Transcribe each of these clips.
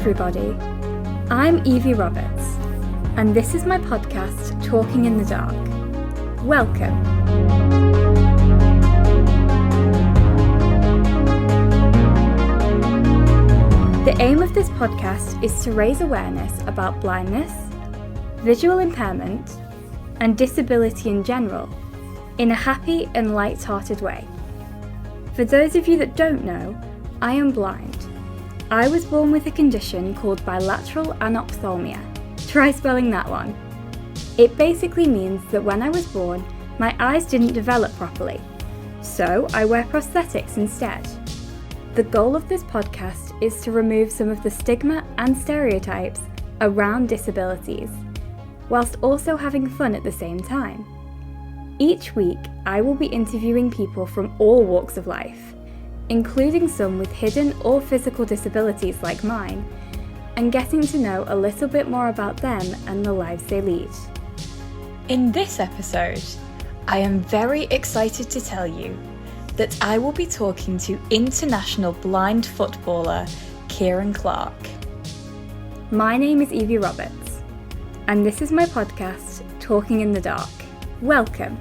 everybody. I'm Evie Roberts, and this is my podcast, Talking in the Dark. Welcome. The aim of this podcast is to raise awareness about blindness, visual impairment, and disability in general, in a happy and light-hearted way. For those of you that don't know, I am blind. I was born with a condition called bilateral anophthalmia. Try spelling that one. It basically means that when I was born, my eyes didn't develop properly, so I wear prosthetics instead. The goal of this podcast is to remove some of the stigma and stereotypes around disabilities, whilst also having fun at the same time. Each week, I will be interviewing people from all walks of life, including some with hidden or physical disabilities like mine, and getting to know a little bit more about them and the lives they lead. In this episode, I am very excited to tell you that I will be talking to international blind footballer Kieran Clarke. My name is Evie Roberts, and this is my podcast, Talking in the Dark. Welcome.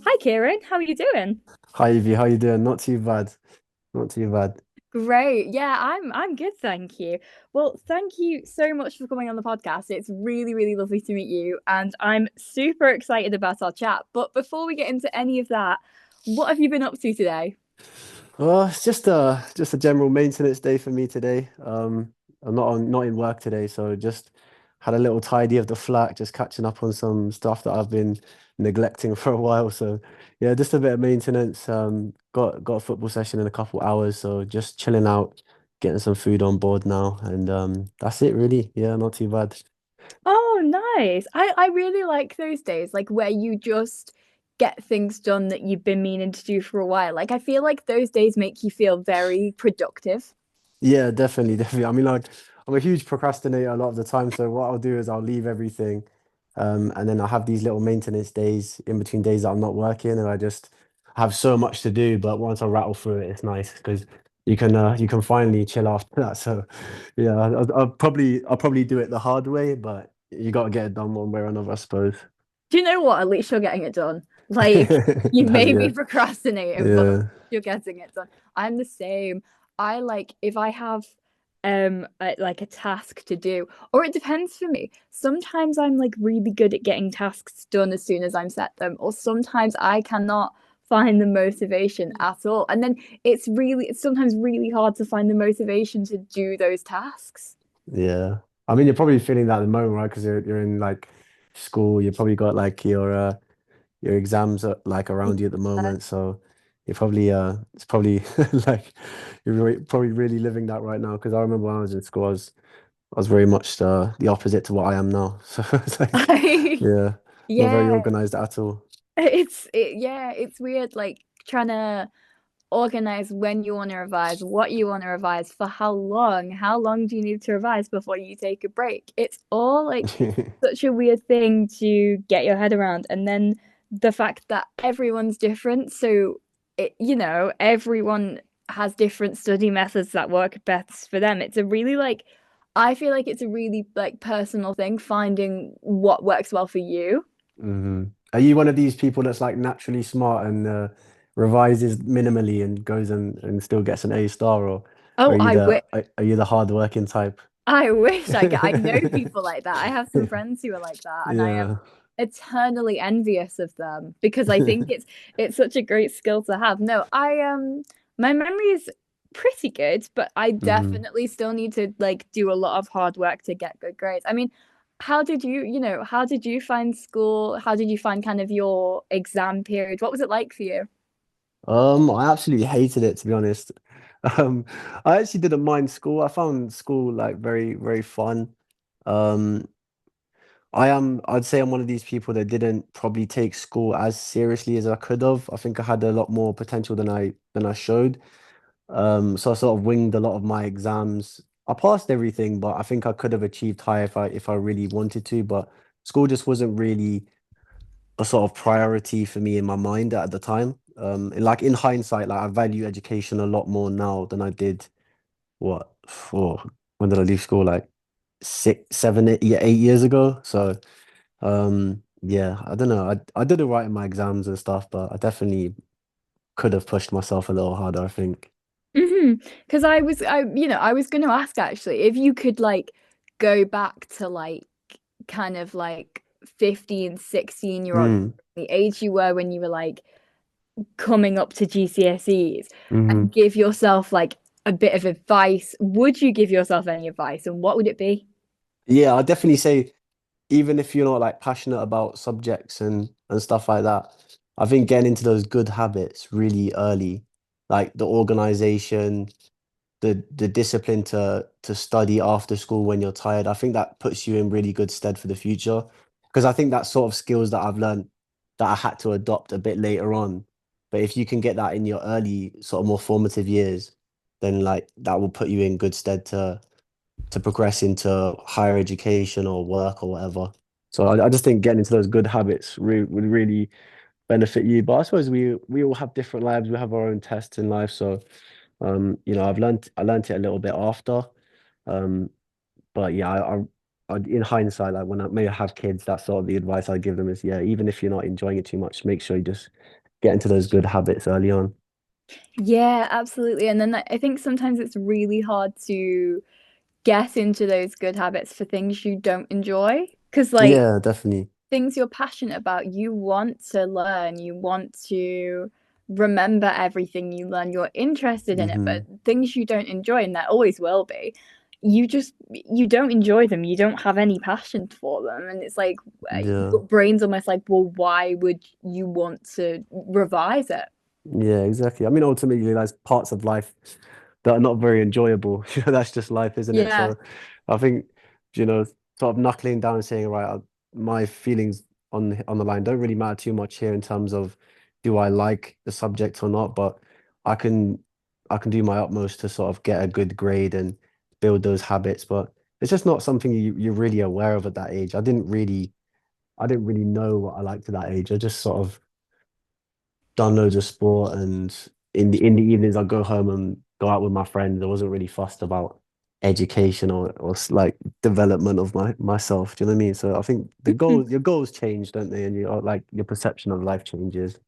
Hi Kieran, how are you doing? Hi Evie, how you doing? Not too bad. Not too bad. Great. Yeah, I'm good, thank you. Well, thank you so much for coming on the podcast. It's really, really lovely to meet you, and I'm super excited about our chat. But before we get into any of that, what have you been up to today? Well, it's just a general maintenance day for me today. I'm not in work today, so just had a little tidy of the flat, just catching up on some stuff that I've been neglecting for a while. So yeah, just a bit of maintenance. Got a football session in a couple hours, so just chilling out, getting some food on board now, and that's it really. Yeah, not too bad. Oh, nice. I really like those days, like where you just get things done that you've been meaning to do for a while. Like I feel like those days make you feel very productive. Yeah, definitely, definitely. I mean, like, I'm a huge procrastinator a lot of the time. So what I'll do is I'll leave everything, and then I have these little maintenance days in between days that I'm not working, and I just have so much to do. But once I rattle through it, it's nice because you can finally chill after that. So yeah, I'll probably do it the hard way, but you got to get it done one way or another, I suppose. Do you know what? At least you're getting it done. Like you may Yeah, be procrastinating, but yeah. you're getting it done. I'm the same. I like if I have like a task to do, or it depends for me. Sometimes I'm like really good at getting tasks done as soon as I'm set them, or sometimes I cannot find the motivation at all. And then it's sometimes really hard to find the motivation to do those tasks. Yeah. I mean, you're probably feeling that at the moment, right? Because you're in like school. You probably got like your exams are like around you at the Yeah. moment. So you're probably it's probably like probably really living that right now. Because I remember when I was in school, I was very much the opposite to what I am now. So it's like, yeah, not very Yeah, organized at all. yeah, it's weird like trying to organize when you want to revise, what you want to revise, for how long do you need to revise before you take a break? It's all like such a weird thing to get your head around. And then the fact that everyone's different, so everyone has different study methods that work best for them. It's a really like I feel like it's a really like personal thing finding what works well for you. Are you one of these people that's like naturally smart and revises minimally and goes and still gets an A star, or Oh, are you the hard working type? I wish I know people like that. I have some friends who are like that, and I am Yeah. eternally envious of them because I think it's such a great skill to have. No, I my memory is pretty good, but I hmm definitely still need to like do a lot of hard work to get good grades. I mean, how did you find school? How did you find kind of your exam period? What was it like for you? I absolutely hated it to be honest. Um, I actually didn't mind school. I found school like very, very fun. Um, I'd say I'm one of these people that didn't probably take school as seriously as I could have. I think I had a lot more potential than I showed. So I sort of winged a lot of my exams. I passed everything, but I think I could have achieved higher if I really wanted to. But school just wasn't really. a sort of priority for me in my mind at the time. And like in hindsight, like I value education a lot more now than I did what for when did I leave school? Like 6, 7, 8 years ago. So yeah, I don't know. I did it right in my exams and stuff, but I definitely could have pushed myself a little harder, I think. Because I was going to ask actually if you could like go back to like kind of like 15, 16-year-old, Mm, the age you were when you were like coming up to GCSEs hmm and give yourself like a bit of advice, would you give yourself any advice and what would it be? Yeah, I'd definitely say even if you're not like passionate about subjects and stuff like that, I think getting into those good habits really early, like the organization, the discipline to study after school when you're tired, I think that puts you in really good stead for the future. Because I think that's sort of skills that I've learned that I had to adopt a bit later on. But if you can get that in your early, sort of more formative years, then like that will put you in good stead to progress into higher education or work or whatever. So I just think getting into those good habits would really benefit you. But I suppose we all have different lives. We have our own tests in life. So I learned it a little bit after. Um, but yeah, in hindsight, like when I may have kids, that's sort of the advice I give them is yeah, even if you're not enjoying it too much, make sure you just get into those good habits early on. Yeah, absolutely. And then I think sometimes it's really hard to get into those good habits for things you don't enjoy. Because, like, Yeah, definitely. things you're passionate about, you want to learn, you want to remember everything you learn, you're interested in it, but Hmm. things you don't enjoy, and there always will be, you don't enjoy them, you don't have any passion for them, and it's like Yeah. your brain's almost like, well, why would you want to revise it? Yeah, exactly. I mean, ultimately, there's parts of life that are not very enjoyable. That's just life, isn't it? Yeah. So I think, sort of knuckling down and saying, right, my feelings on the line don't really matter too much here in terms of do I like the subject or not, but I can I can do my utmost to sort of get a good grade and build those habits. But it's just not something you're really aware of at that age. I didn't really know what I liked at that age. I just sort of done loads of sport, and in the evenings I'd go home and go out with my friends. I wasn't really fussed about education or like development of myself. Do you know what I mean? So I think your goals change, don't they? And your like your perception of life changes.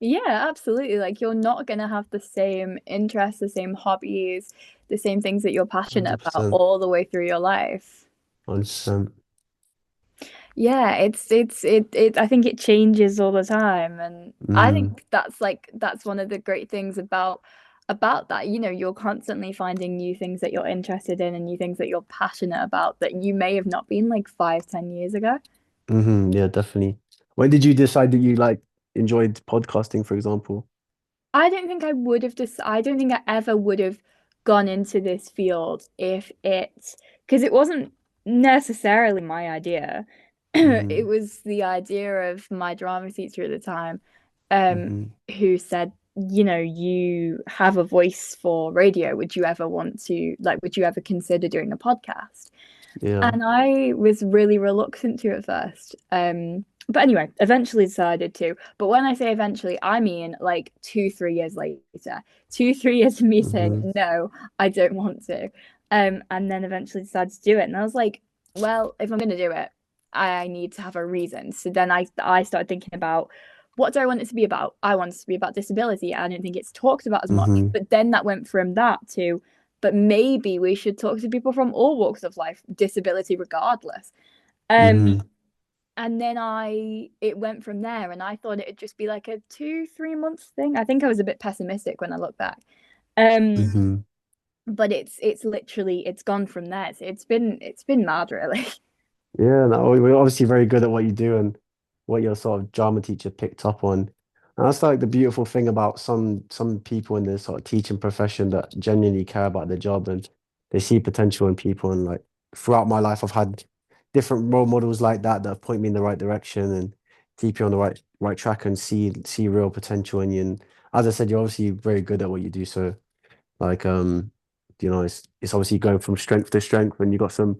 Yeah, absolutely. Like you're not gonna have the same interests, the same hobbies, the same things that you're passionate about 100%. all the way through your life. 100%. Yeah, it I think it changes all the time, and I Mm, think that's one of the great things about that. You know, you're constantly finding new things that you're interested in and new things that you're passionate about that you may have not been like 5, 10 years ago. yeah, definitely. When did you decide that you like enjoyed podcasting, for example? I don't think I ever would have gone into this field if because it wasn't necessarily my idea. It Mm-hmm. was the idea of my drama teacher at the time, Mm-hmm. who said, you know, you have a voice for radio. Would you ever consider doing a podcast? Yeah. And I was really reluctant to at first. But anyway, eventually decided to. But when I say eventually, I mean like 2, 3 years later. 2, 3 years of me saying, Mm-hmm. no, I don't want to. And then eventually decided to do it. And I was like, well, if I'm gonna do it, I need to have a reason. So then I started thinking about what do I want it to be about? I want it to be about disability. I don't think it's talked about as much. Mm-hmm. But then that went from that to but maybe we should talk to people from all walks of life, disability regardless. Um, Mm-hmm. and then it went from there, and I thought it'd just be like a 2, 3 months thing. I think I was a bit pessimistic when I look back. Um, Mm-hmm. but it's literally it's gone from there. So it's been mad, really. Yeah, no, we're obviously very good at what you do and what your sort of drama teacher picked up on. And that's like the beautiful thing about some people in the sort of teaching profession that genuinely care about their job and they see potential in people. And like throughout my life, I've had different role models like that that point me in the right direction and keep you on the right track and see real potential in you. And as I said, you're obviously very good at what you do. So like it's obviously going from strength to strength, and you got some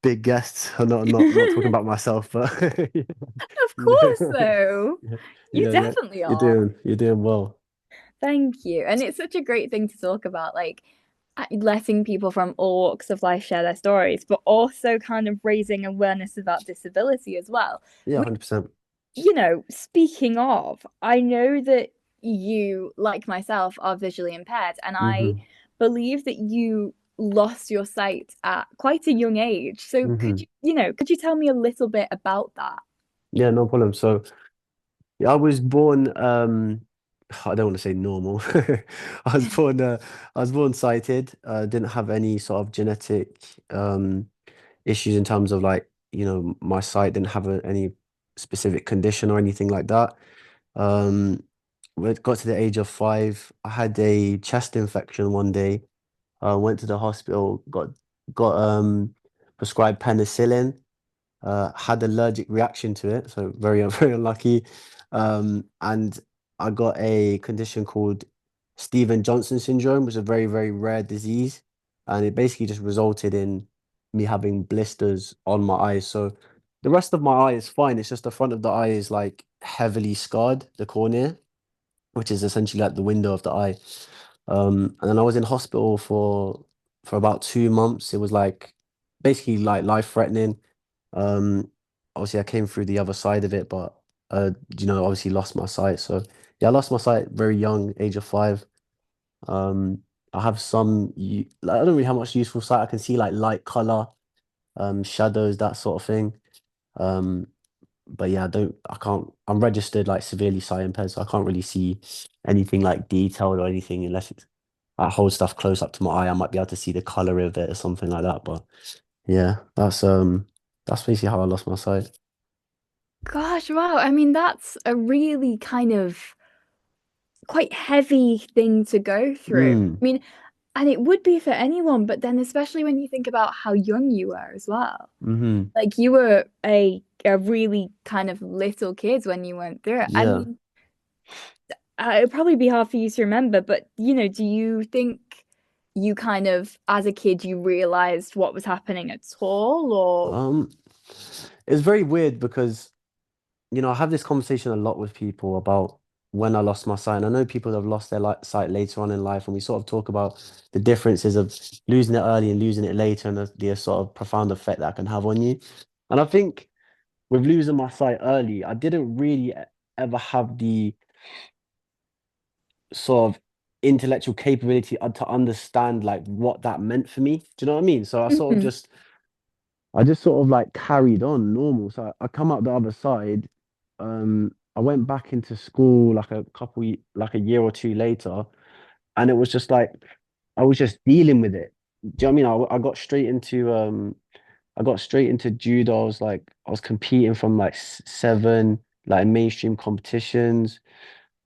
big guests. I'm not talking about myself, but yeah. course, though. Yeah, You yeah, yeah. definitely are. You're doing well. Thank you. And it's such a great thing to talk about, like letting people from all walks of life share their stories, but also kind of raising awareness about disability as well. Yeah, Which, 100%. speaking of, I know that you, like myself, are visually impaired, and I Mm-hmm. believe that you lost your sight at quite a young age. So Mm-hmm. could you tell me a little bit about that? Yeah, no problem. So yeah, I was born I don't want to say normal. I was born sighted. Didn't have any sort of genetic issues in terms of like, my sight didn't have any specific condition or anything like that. Um, when it got to the age of 5, I had a chest infection one day. Went to the hospital, got prescribed penicillin, had allergic reaction to it, so very very unlucky. And I got a condition called Stephen Johnson syndrome, which is a very very rare disease, and it basically just resulted in me having blisters on my eyes. So the rest of my eye is fine. It's just the front of the eye is like heavily scarred, the cornea, which is essentially like the window of the eye. And then I was in hospital for about 2 months. It was like basically like life-threatening. Um, Obviously I came through the other side of it, but obviously lost my sight. So yeah, I lost my sight very young, age of 5. Um, I have like, I don't really have much useful sight. I can see like light color, shadows, that sort of thing. Um, but yeah, I can't, I'm registered like severely sight impaired, so I can't really see anything like detailed or anything unless I hold stuff close up to my eye. I might be able to see the color of it or something like that. But yeah, that's basically how I lost my sight. Gosh, wow. I mean, that's a really kind of quite heavy thing to go through. Mm, I mean, and it would be for anyone, but then especially when you think about how young you were as well. mm-hmm. Like you were a really kind of little kid when you went through it. I Yeah. mean, it'd probably be hard for you to remember, but do you think you kind of, as a kid, you realized what was happening at all, or? Um, it's very weird because I have this conversation a lot with people about when I lost my sight. And I know people that have lost their sight later on in life, and we sort of talk about the differences of losing it early and losing it later, and the sort of profound effect that can have on you. And I think with losing my sight early, I didn't really ever have the sort of intellectual capability to understand like what that meant for me. Do you know what I mean? So Mhm. I just sort of like carried on normal. So I come out the other side. I went back into school like like a year or two later, and it was just like I was just dealing with it. Do you know what I mean? I got straight into I got straight into judo. I was competing from like 7 like mainstream competitions.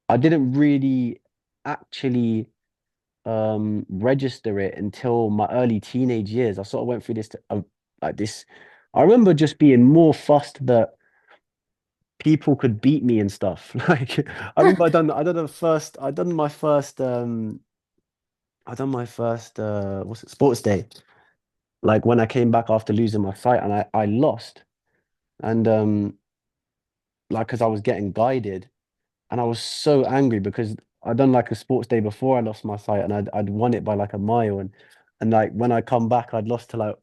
I didn't really actually register it until my early teenage years. I sort of went through like this. I remember just being more fussed that people could beat me and stuff. Like I remember I done my first what's it, sports day. Like when I came back after losing my fight and I lost. And like because I was getting guided. And I was so angry because I'd done like a sports day before I lost my sight, and I'd won it by like a mile. And like when I come back, I'd lost to like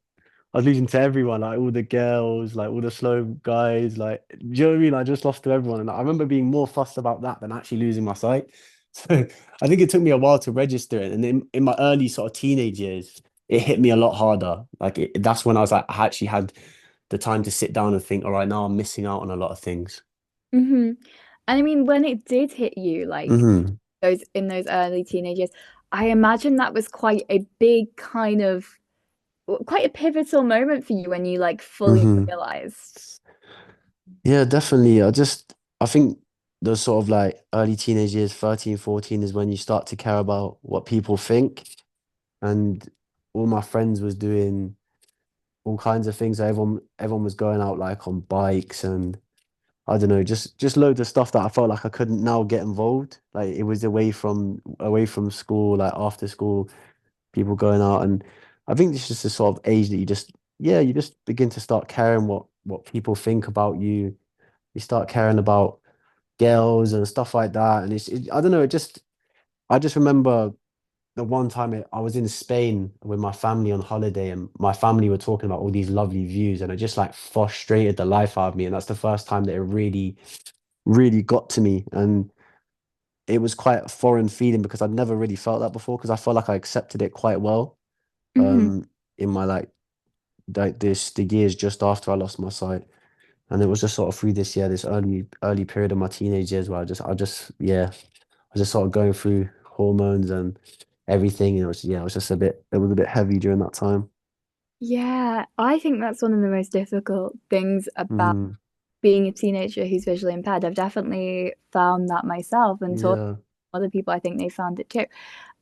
I was losing to everyone, like all the girls, like all the slow guys, like do you know what I mean? I just lost to everyone. And I remember being more fussed about that than actually losing my sight. So I think it took me a while to register it. And in my early sort of teenage years, it hit me a lot harder. Like that's when I was like I actually had the time to sit down and think, all right, now I'm missing out on a lot of things. Hmm. And I mean, when it did hit you, like Hmm. those in those early teenage years, I imagine that was quite a big kind of quite a pivotal moment for you when you like fully Hmm. realized. Yeah, definitely. I think the sort of like early teenage years, 13, 14 is when you start to care about what people think. And all my friends was doing all kinds of things. Everyone was going out like on bikes and I don't know, just loads of stuff that I felt like I couldn't now get involved. Like it was away from school, like after school, people going out. And I think this is the sort of age that you just begin to start caring what people think about you, you start caring about girls and stuff like that. And I don't know, I just remember the one time I was in Spain with my family on holiday, and my family were talking about all these lovely views, and it just like frustrated the life out of me. And that's the first time that it really, really got to me. And it was quite a foreign feeling because I'd never really felt that before, because I felt like I accepted it quite well Hmm. in my like the years just after I lost my sight. And it was just sort of through this year, this early period of my teenage years where I was just sort of going through hormones and everything. And it was just it was a bit heavy during that time. Yeah, I think that's one of the most difficult things about Mm, being a teenager who's visually impaired. I've definitely found that myself and told yeah. other people I think they found it too.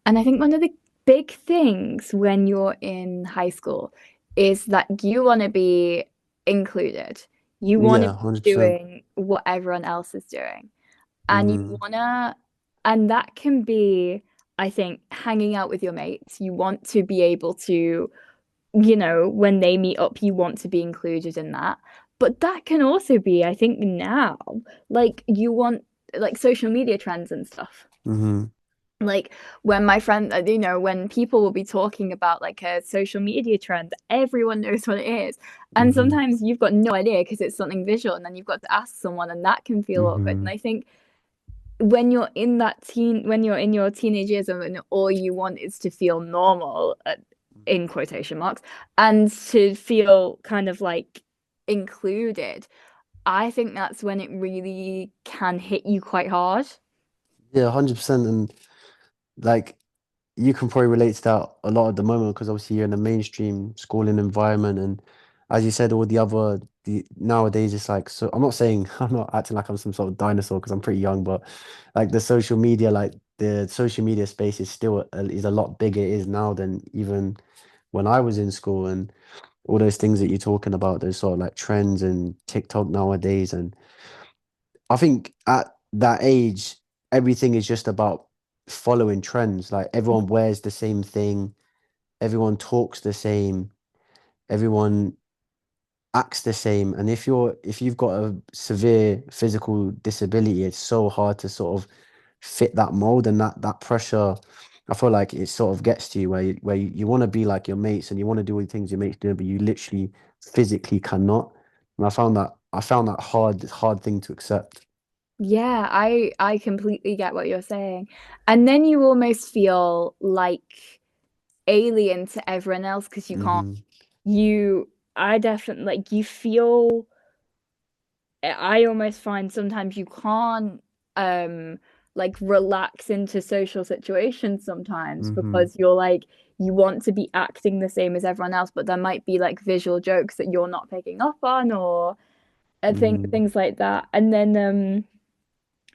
And I think one of the big things when you're in high school is that you want to be included. You want to Yeah, be 100%. doing what everyone else is doing. And you Mm, want to, and that can be, I think, hanging out with your mates. You want to be able to, when they meet up, you want to be included in that. But that can also be, I think now, like you want like social media trends and stuff. mm-hmm, Like when my friend, when people will be talking about like a social media trend, everyone knows what it is. And mm-hmm, sometimes you've got no idea because it's something visual, and then you've got to ask someone, and that can feel awkward. And mm-hmm. I think when you're in your teenage years and all you want is to feel normal, in quotation marks, and to feel kind of like included, I think that's when it really can hit you quite hard. Yeah, 100%. And like, you can probably relate to that a lot at the moment because obviously you're in a mainstream schooling environment, and as you said, all the nowadays it's like, so I'm not saying I'm not acting like I'm some sort of dinosaur because I'm pretty young, but like the social media space is still is a lot bigger it is now than even when I was in school. And all those things that you're talking about, those sort of like trends and TikTok nowadays. And I think at that age, everything is just about following trends. Like everyone wears the same thing, everyone talks the same, everyone acts the same. And if you've got a severe physical disability, it's so hard to sort of fit that mold, and that pressure. I feel like it sort of gets to you where you want to be like your mates and you want to do all the things your mates do, but you literally physically cannot. And I found that hard thing to accept. Yeah, I completely get what you're saying. And then you almost feel like alien to everyone else because you can't Hmm. you I definitely like you feel I almost find sometimes you can't like relax into social situations sometimes Hmm. because you're like you want to be acting the same as everyone else, but there might be like visual jokes that you're not picking up on or Hmm. things like that. And then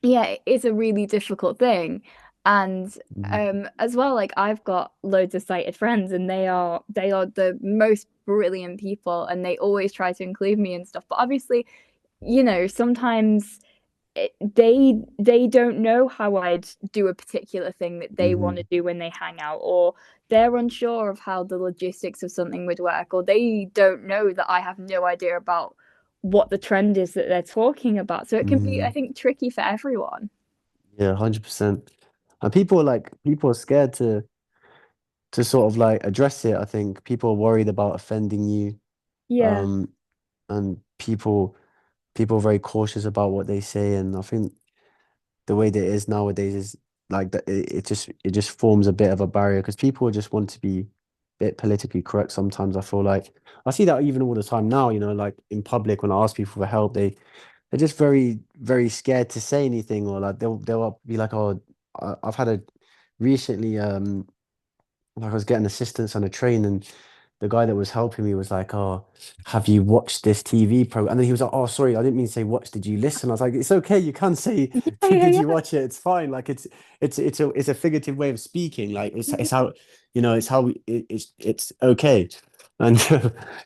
yeah, it is a really difficult thing. And Hmm. as well, like I've got loads of sighted friends and they are the most brilliant people and they always try to include me and stuff. But obviously, sometimes they don't know how I'd do a particular thing that they want to Hmm. do when they hang out, or they're unsure of how the logistics of something would work, or they don't know that I have no idea about what the trend is that they're talking about. So it can be, I Hmm. think, tricky for everyone. Yeah, 100%. And people are scared to sort of like address it. I think people are worried about offending you. Yeah. Um, and people are very cautious about what they say. And I think the way that it is nowadays is like that it just forms a bit of a barrier because people just want to be a bit politically correct sometimes. I feel like I see that even all the time now, like in public when I ask people for help, they're just very, very scared to say anything, or like they'll be like, oh, I've had a recently like I was getting assistance on a train, and the guy that was helping me was like, "Oh, have you watched this TV program?" And then he was like, "Oh, sorry, I didn't mean to say watch. Did you listen?" I was like, "It's okay. You can say, Yeah, yeah, did yeah. you watch it? It's fine. Like it's a figurative way of speaking. Like it's how it's how it's okay." And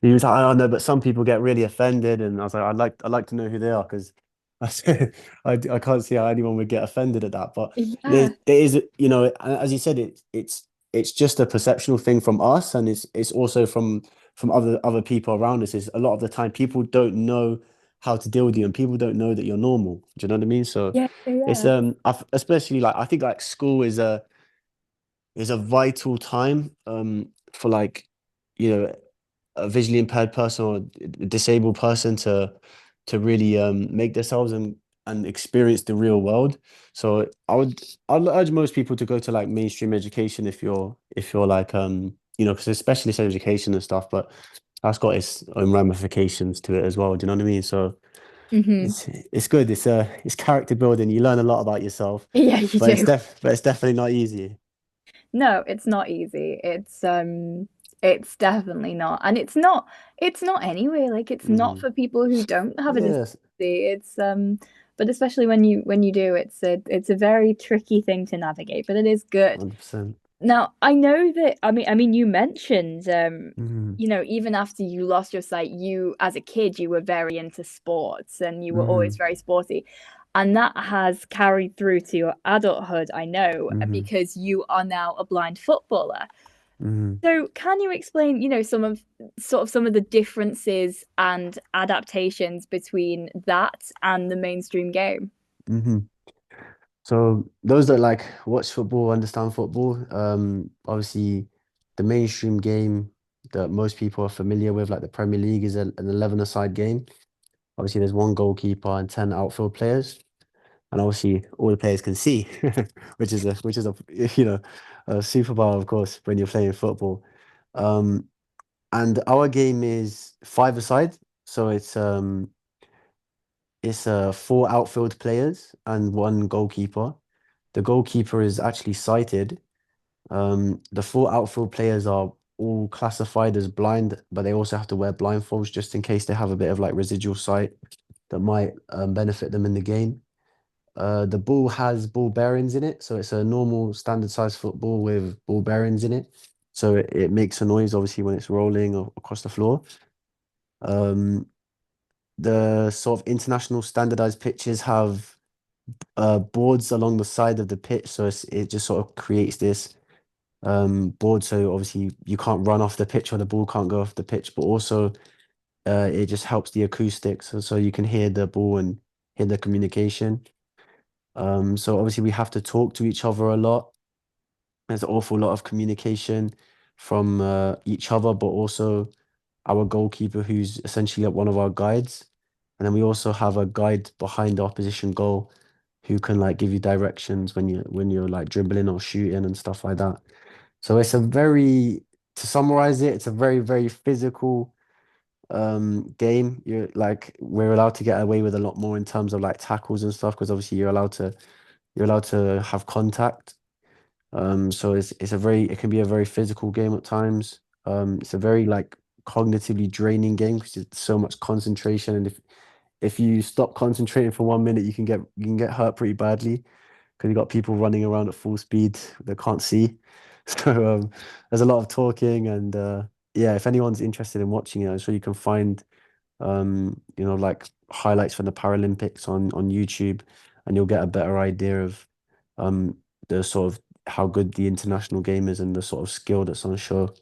he was like, "Oh no, but some people get really offended." And I was like, I'd like to know who they are because I said I can't see how anyone would get offended at that. But Yeah. there is, as you said, it's just a perceptual thing from us, and it's also from other people around us. Is a lot of the time people don't know how to deal with you, and people don't know that you're normal. Do you know what I mean? So Yeah, yeah, it's yeah. especially like I think like school is a vital time for like you know a visually impaired person or a disabled person to really make themselves and experience the real world. So I'd urge most people to go to like mainstream education if you're like because it's specialist education and stuff, but that's got its own ramifications to it as well. Do you know what I mean? So Hmm. it's good. It's character building. You learn a lot about yourself, Yeah, you do. but it's definitely not easy. No, it's not easy. It's definitely not. And it's not anyway. Like it's not Mm. for people who don't have a Yes, disability. But especially when you do, it's a very tricky thing to navigate, but it is good. 100%. Now, I know that I mean you mentioned Mm-hmm. even after you lost your sight, you as a kid you were very into sports and you were always Mm-hmm. very sporty. And that has carried through to your adulthood, I know, Mm-hmm. because you are now a blind footballer. Mm-hmm. So, can you explain, some of the differences and adaptations between that and the mainstream game? Mm-hmm. So those that like watch football, understand football, obviously the mainstream game that most people are familiar with, like the Premier League, is an 11-a-side game. Obviously, there's one goalkeeper and 10 outfield players, and obviously all the players can see, which is a a superpower, of course, when you're playing football. Um, and our game is five-a-side, so it's four outfield players and one goalkeeper. The goalkeeper is actually sighted. The four outfield players are all classified as blind, but they also have to wear blindfolds just in case they have a bit of like residual sight that might benefit them in the game. The ball has ball bearings in it, so it's a normal standard size football with ball bearings in it. So it makes a noise obviously when it's rolling across the floor. Um, the sort of international standardized pitches have boards along the side of the pitch, so it just sort of creates this board. So obviously you can't run off the pitch or the ball can't go off the pitch, but also it just helps the acoustics, so you can hear the ball and hear the communication. So obviously we have to talk to each other a lot. There's an awful lot of communication from each other, but also our goalkeeper, who's essentially like one of our guides. And then we also have a guide behind the opposition goal who can like give you directions when you're like dribbling or shooting and stuff like that. So it's a very, to summarize it, it's a very, very physical game. You're like we're allowed to get away with a lot more in terms of like tackles and stuff because obviously you're allowed to have contact. So it's a very it can be a very physical game at times. It's a very like cognitively draining game because it's so much concentration, and if you stop concentrating for 1 minute, you can get hurt pretty badly because you got people running around at full speed that can't see. So there's a lot of talking, and yeah, if anyone's interested in watching it, I'm sure you can find like highlights from the Paralympics on YouTube, and you'll get a better idea of um the sort of how good the international game is and the sort of skill that's on show.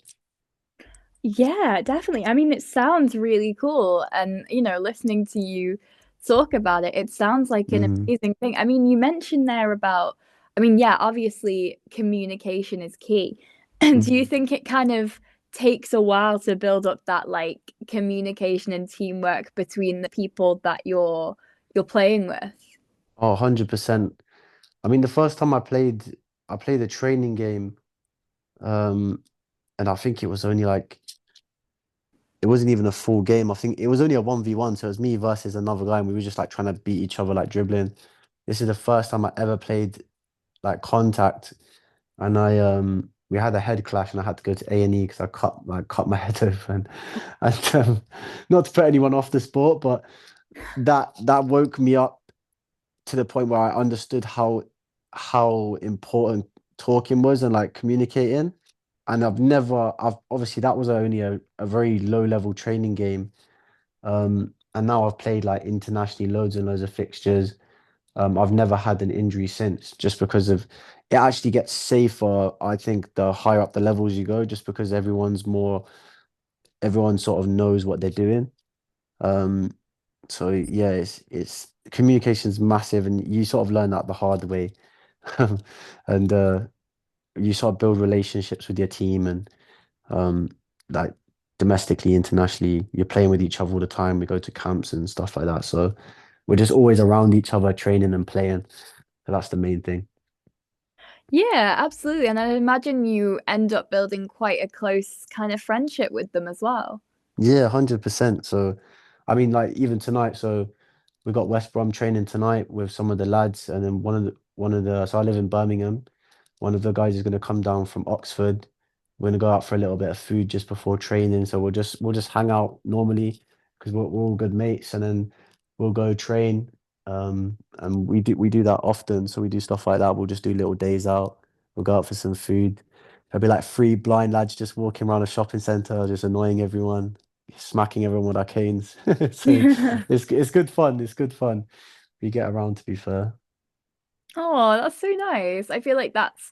Yeah, definitely. I mean, it sounds really cool. And, listening to you talk about it, it sounds like an Mm, amazing thing. I mean, you mentioned there about, yeah, obviously communication is key. And do you mm. think it kind of takes a while to build up that like communication and teamwork between the people that you're playing with? Oh, 100%. I mean, the first time I played a training game, um, and I think it was only like it wasn't even a full game. I think it was only a 1v1, so it was me versus another guy, and we were just like trying to beat each other, like dribbling. This is the first time I ever played like contact, and I we had a head clash, and I had to go to A&E because I cut my head open, and not to put anyone off the sport, but that woke me up to the point where I understood how important talking was and like communicating. And I've obviously that was only a very low level training game. And now I've played like internationally loads and loads of fixtures. I've never had an injury since just because of it actually gets safer, I think, the higher up the levels you go, just because everyone sort of knows what they're doing. Um, So yeah, it's communication's massive, and you sort of learn that the hard way. And you sort of build relationships with your team, and um like domestically, internationally, you're playing with each other all the time. We go to camps and stuff like that. So we're just always around each other, training and playing. So that's the main thing. Yeah, absolutely. And I imagine you end up building quite a close kind of friendship with them as well. Yeah, 100%. So, I mean, like even tonight, so we got West Brom training tonight with some of the lads, and then one of the so I live in Birmingham. One of the guys is going to come down from Oxford. We're going to go out for a little bit of food just before training. So we'll just hang out normally because we're all good mates, and then we'll go train. And we do that often. So we do stuff like that. We'll just do little days out. We'll go out for some food. There'll be like three blind lads just walking around a shopping centre, just annoying everyone, smacking everyone with our canes. So it's good fun. It's good fun. We get around, to be fair. Oh, that's so nice. I feel like that's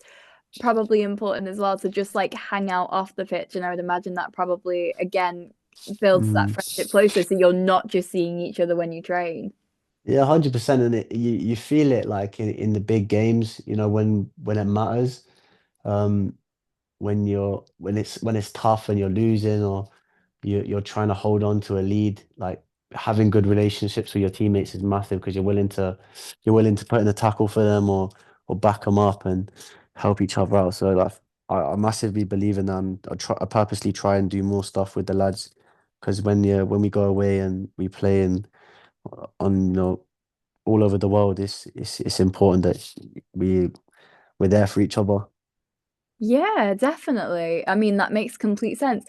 probably important as well to just like hang out off the pitch. And I would imagine that probably again builds that Mm. friendship closer so you're not just seeing each other when you train. Yeah, 100%. And you feel it like in the big games, when it matters. Um, when it's tough and you're losing, or you're trying to hold on to a lead, like having good relationships with your teammates is massive because you're willing to put in a tackle for them, or back them up and help each other out. So like I massively believe in that. And I purposely try and do more stuff with the lads because when we go away and we play and on all over the world, it's important that we're there for each other. Yeah, definitely. I mean, that makes complete sense.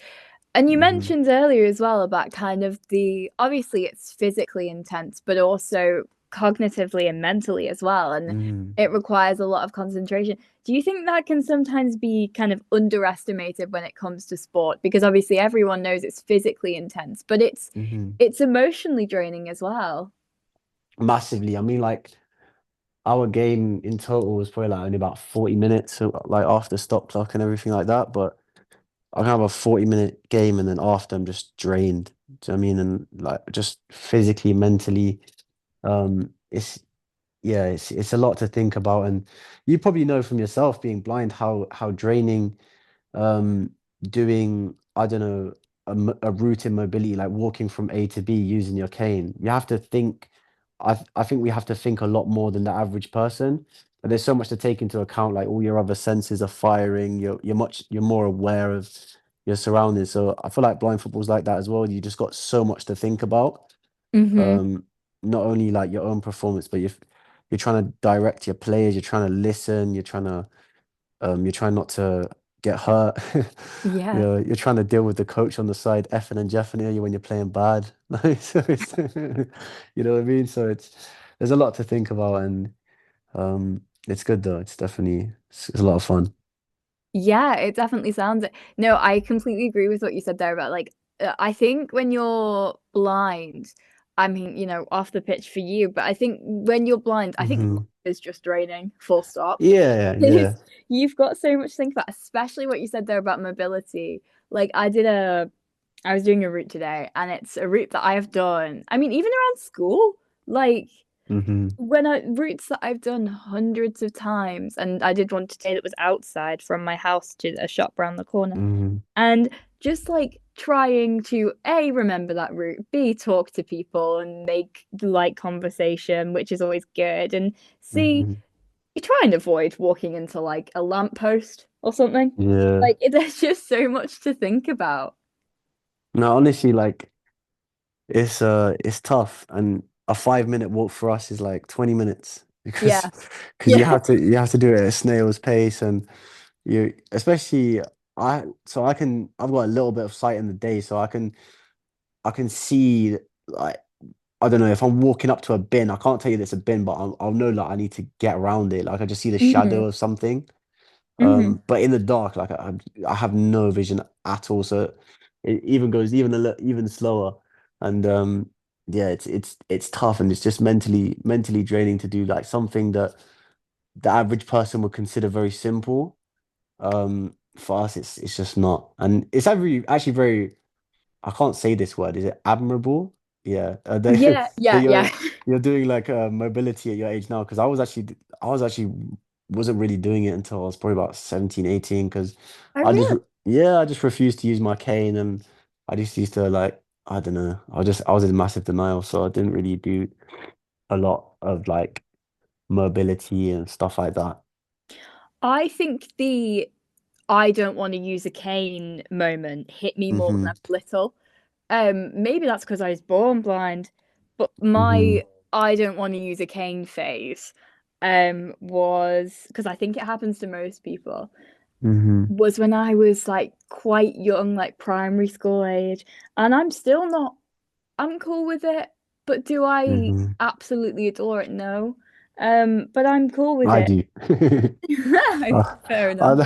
And you Hmm. mentioned earlier as well about kind of the obviously it's physically intense, but also cognitively and mentally as well. And Hmm. it requires a lot of concentration. Do you think that can sometimes be kind of underestimated when it comes to sport? Because obviously everyone knows it's physically intense, but it's Hmm. it's emotionally draining as well. Massively. I mean, like our game in total was probably like only about 40 minutes, so like after stop clock and everything like that. But I can have a 40-minute game and then after I'm just drained. Do you know what I mean? And like just physically, mentally, it's yeah, it's a lot to think about. And you probably know from yourself being blind how draining um doing, I don't know, a route in mobility, like walking from A to B using your cane. You have to think, I think we have to think a lot more than the average person. And there's so much to take into account, like all your other senses are firing, you're more aware of your surroundings. So I feel like blind football's like that as well. You just got so much to think about. Hmm. um Not only like your own performance, but you're trying to direct your players, you're trying to listen, you're trying not to get hurt. Yeah. You're trying to deal with the coach on the side, effing and jeffing at you when you're playing bad. Like, so you know what I mean? So there's a lot to think about, and it's good though. It's a lot of fun. Yeah, it definitely sounds it. No, I completely agree with what you said there about like I think when you're blind, I mean, off the pitch for you, but I think when you're blind, I think life Hmm. is just draining, full stop. Yeah, Because yeah. you've got so much to think about, especially what you said there about mobility. Like I was doing a route today, and it's a route that I have done. I mean, even around school, like Hmm. when I routes that I've done hundreds of times, and I did one today that was outside from my house to a shop around the corner, Hmm. and just like trying to A, remember that route, B, talk to people and make like conversation, which is always good, and C, Hmm. you try and avoid walking into like a lamppost or something. Yeah. Like there's just so much to think about. No, honestly, like it's tough, and a 5-minute walk for us is like 20 minutes because Yeah. because you Yeah. have to you have to do it at a snail's pace. And you especially I've got a little bit of sight in the day, so I can see, like, I don't know, if I'm walking up to a bin, I can't tell you there's a bin, but I'll know like I need to get around it. Like I just see the Hmm. shadow of something. Hmm. But in the dark, like I have no vision at all. So it even goes even slower. And yeah, it's tough, and it's just mentally draining to do like something that the average person would consider very simple. For us, it's just not, and it's actually very, I can't say this word. Is it admirable? Yeah, Yeah, that yeah, yeah. you're doing like mobility at your age now. Because I was actually wasn't really doing it until I was probably about 17, 18. Because Oh, really? I just refused to use my cane, and I just used to like, I don't know, I was in massive denial, so I didn't really do a lot of like mobility and stuff like that. I think the I don't want to use a cane moment hit me more when I Hmm. was little. Maybe that's because I was born blind, but Hmm. my I don't want to use a cane phase, was because I think it happens to most people, Hmm. was when I was like quite young, like primary school age, and I'm still not, I'm cool with it, but do I Hmm. absolutely adore it? No. But I'm cool with I it. do. Uh, Fair enough.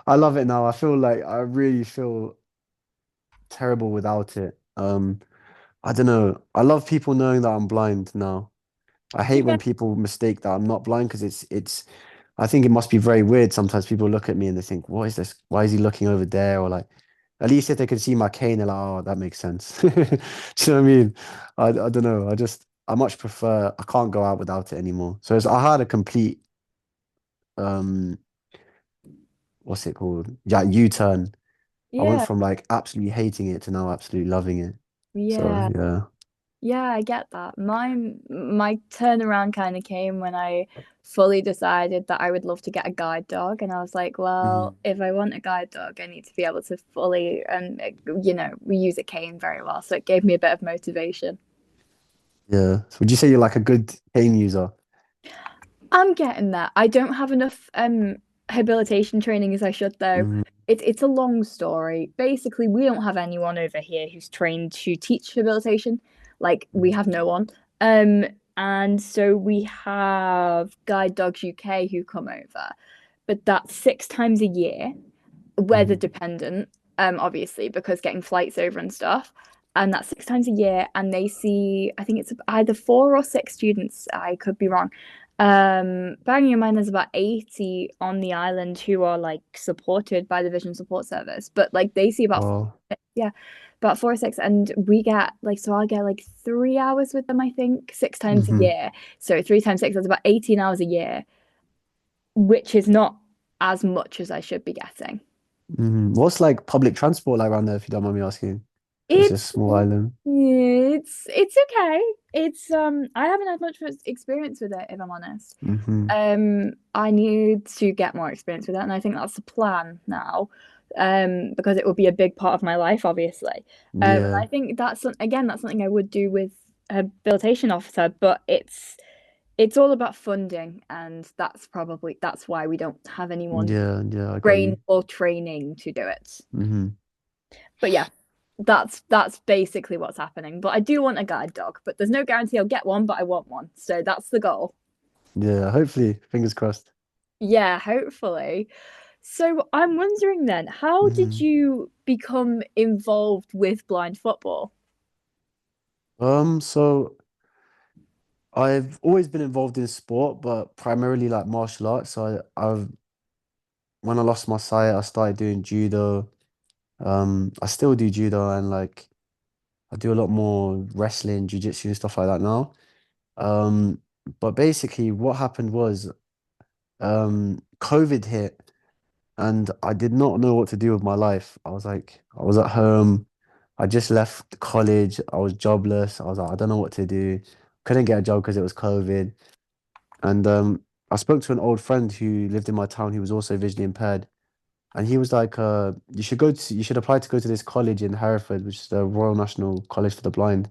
I love it now. I feel like I really feel terrible without it. I don't know. I love people knowing that I'm blind now. I hate Yeah. when people mistake that I'm not blind because it's I think it must be very weird. Sometimes people look at me and they think, what is this? Why is he looking over there? Or like, at least if they can see my cane, they're like, oh, that makes sense. Do you know what I mean? I don't know. I much prefer, I can't go out without it anymore. So I had a complete, um, what's it called? Yeah, U-turn. I went Yeah. from like absolutely hating it to now absolutely loving it. So Yeah. yeah. Yeah, I get that. My turnaround kind of came when I fully decided that I would love to get a guide dog, and I was like, well, Mhm. if I want a guide dog, I need to be able to fully and we use a cane very well, so it gave me a bit of motivation. Yeah. So would you say you're like a good cane user? I'm getting there. I don't have enough habilitation training as I should though. Mhm. It's a long story. Basically, we don't have anyone over here who's trained to teach habilitation. Like we have no one. Um and so we have Guide Dogs UK who come over, but that's 6 times a year, weather Mhm. dependent, obviously, because getting flights over and stuff. And that's 6 times a year, and they see, I think it's either 4 or 6 students. I could be wrong. Bearing in mind, there's about 80 on the island who are like supported by the Vision Support Service, but like they see about, Oh. yeah, about 4 or 6, and we get like, so I'll get like 3 hours with them, I think, 6 times a Hmm. year. So 3 times 6, that's about 18 hours a year, which is not as much as I should be getting. Hmm. What's like public transport like around there, if you don't mind me asking? It's a It's small island. it's okay. It's I haven't had much experience with it, if I'm honest. Hmm. I need to get more experience with it, and I think that's the plan now. Because it will be a big part of my life, obviously. And Yeah. I think again, that's something I would do with a habilitation officer, but it's all about funding, and that's why we don't have anyone Yeah. Yeah. I got trained you. or training to do it. Hmm. But yeah, that's basically what's happening. But I do want a guide dog, but there's no guarantee I'll get one, but I want one. So that's the goal. Yeah. Hopefully, fingers crossed. Yeah, hopefully. So I'm wondering then, how did Hmm. you become involved with blind football? So I've always been involved in sport, but primarily like martial arts. So I've when I lost my sight, I started doing judo. I still do judo and like I do a lot more wrestling, jiu-jitsu and stuff like that now. Um, but basically what happened was COVID hit and I did not know what to do with my life. I was at home, I just left college, I was jobless. I was like, I don't know what to do. Couldn't get a job because it was COVID. And I spoke to an old friend who lived in my town who was also visually impaired. And he was like, you should apply to go to this college in Hereford, which is the Royal National College for the Blind.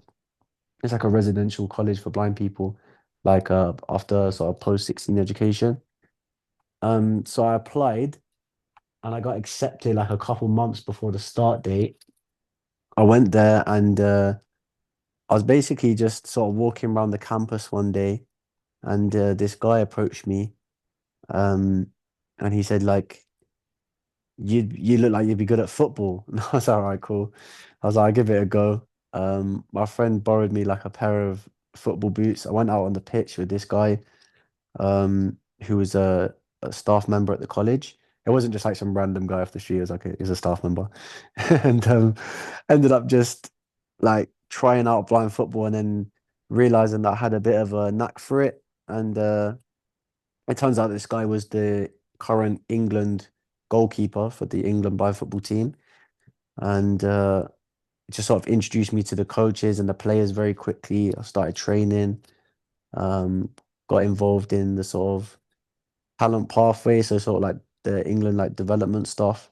It's like a residential college for blind people, like after sort of post-16 education. So I applied and I got accepted like a couple months before the start date. I went there and I was basically just sort of walking around the campus one day and this guy approached me um, and he said like, you look like you'd be good at football. And I was all right, cool. I was like, I'll give it a go. My friend borrowed me like a pair of football boots. I went out on the pitch with this guy, who was a staff member at the college. It wasn't just like some random guy off the street. It was like he's a staff member, and ended up just like trying out blind football and then realizing that I had a bit of a knack for it. And it turns out this guy was the current England goalkeeper for the England blind football team. And it just sort of introduced me to the coaches and the players very quickly. I started training, um, got involved in the sort of talent pathway, so sort of like the England like development stuff,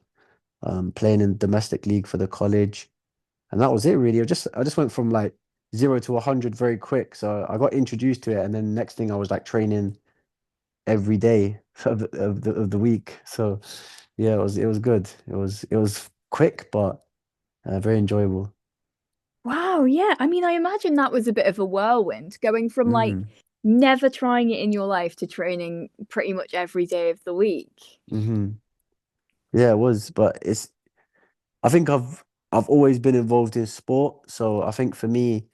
playing in domestic league for the college, and that was it really. I just went from like 0 to 100 very quick. So I got introduced to it, and then next thing I was like training every day of the week. So yeah, it was good. It was quick, but very enjoyable. Wow, yeah. I mean, I imagine that was a bit of a whirlwind going from like Mm, never trying it in your life to training pretty much every day of the week. hmm. Yeah, it was, but I think I've always been involved in sport, so I think for me,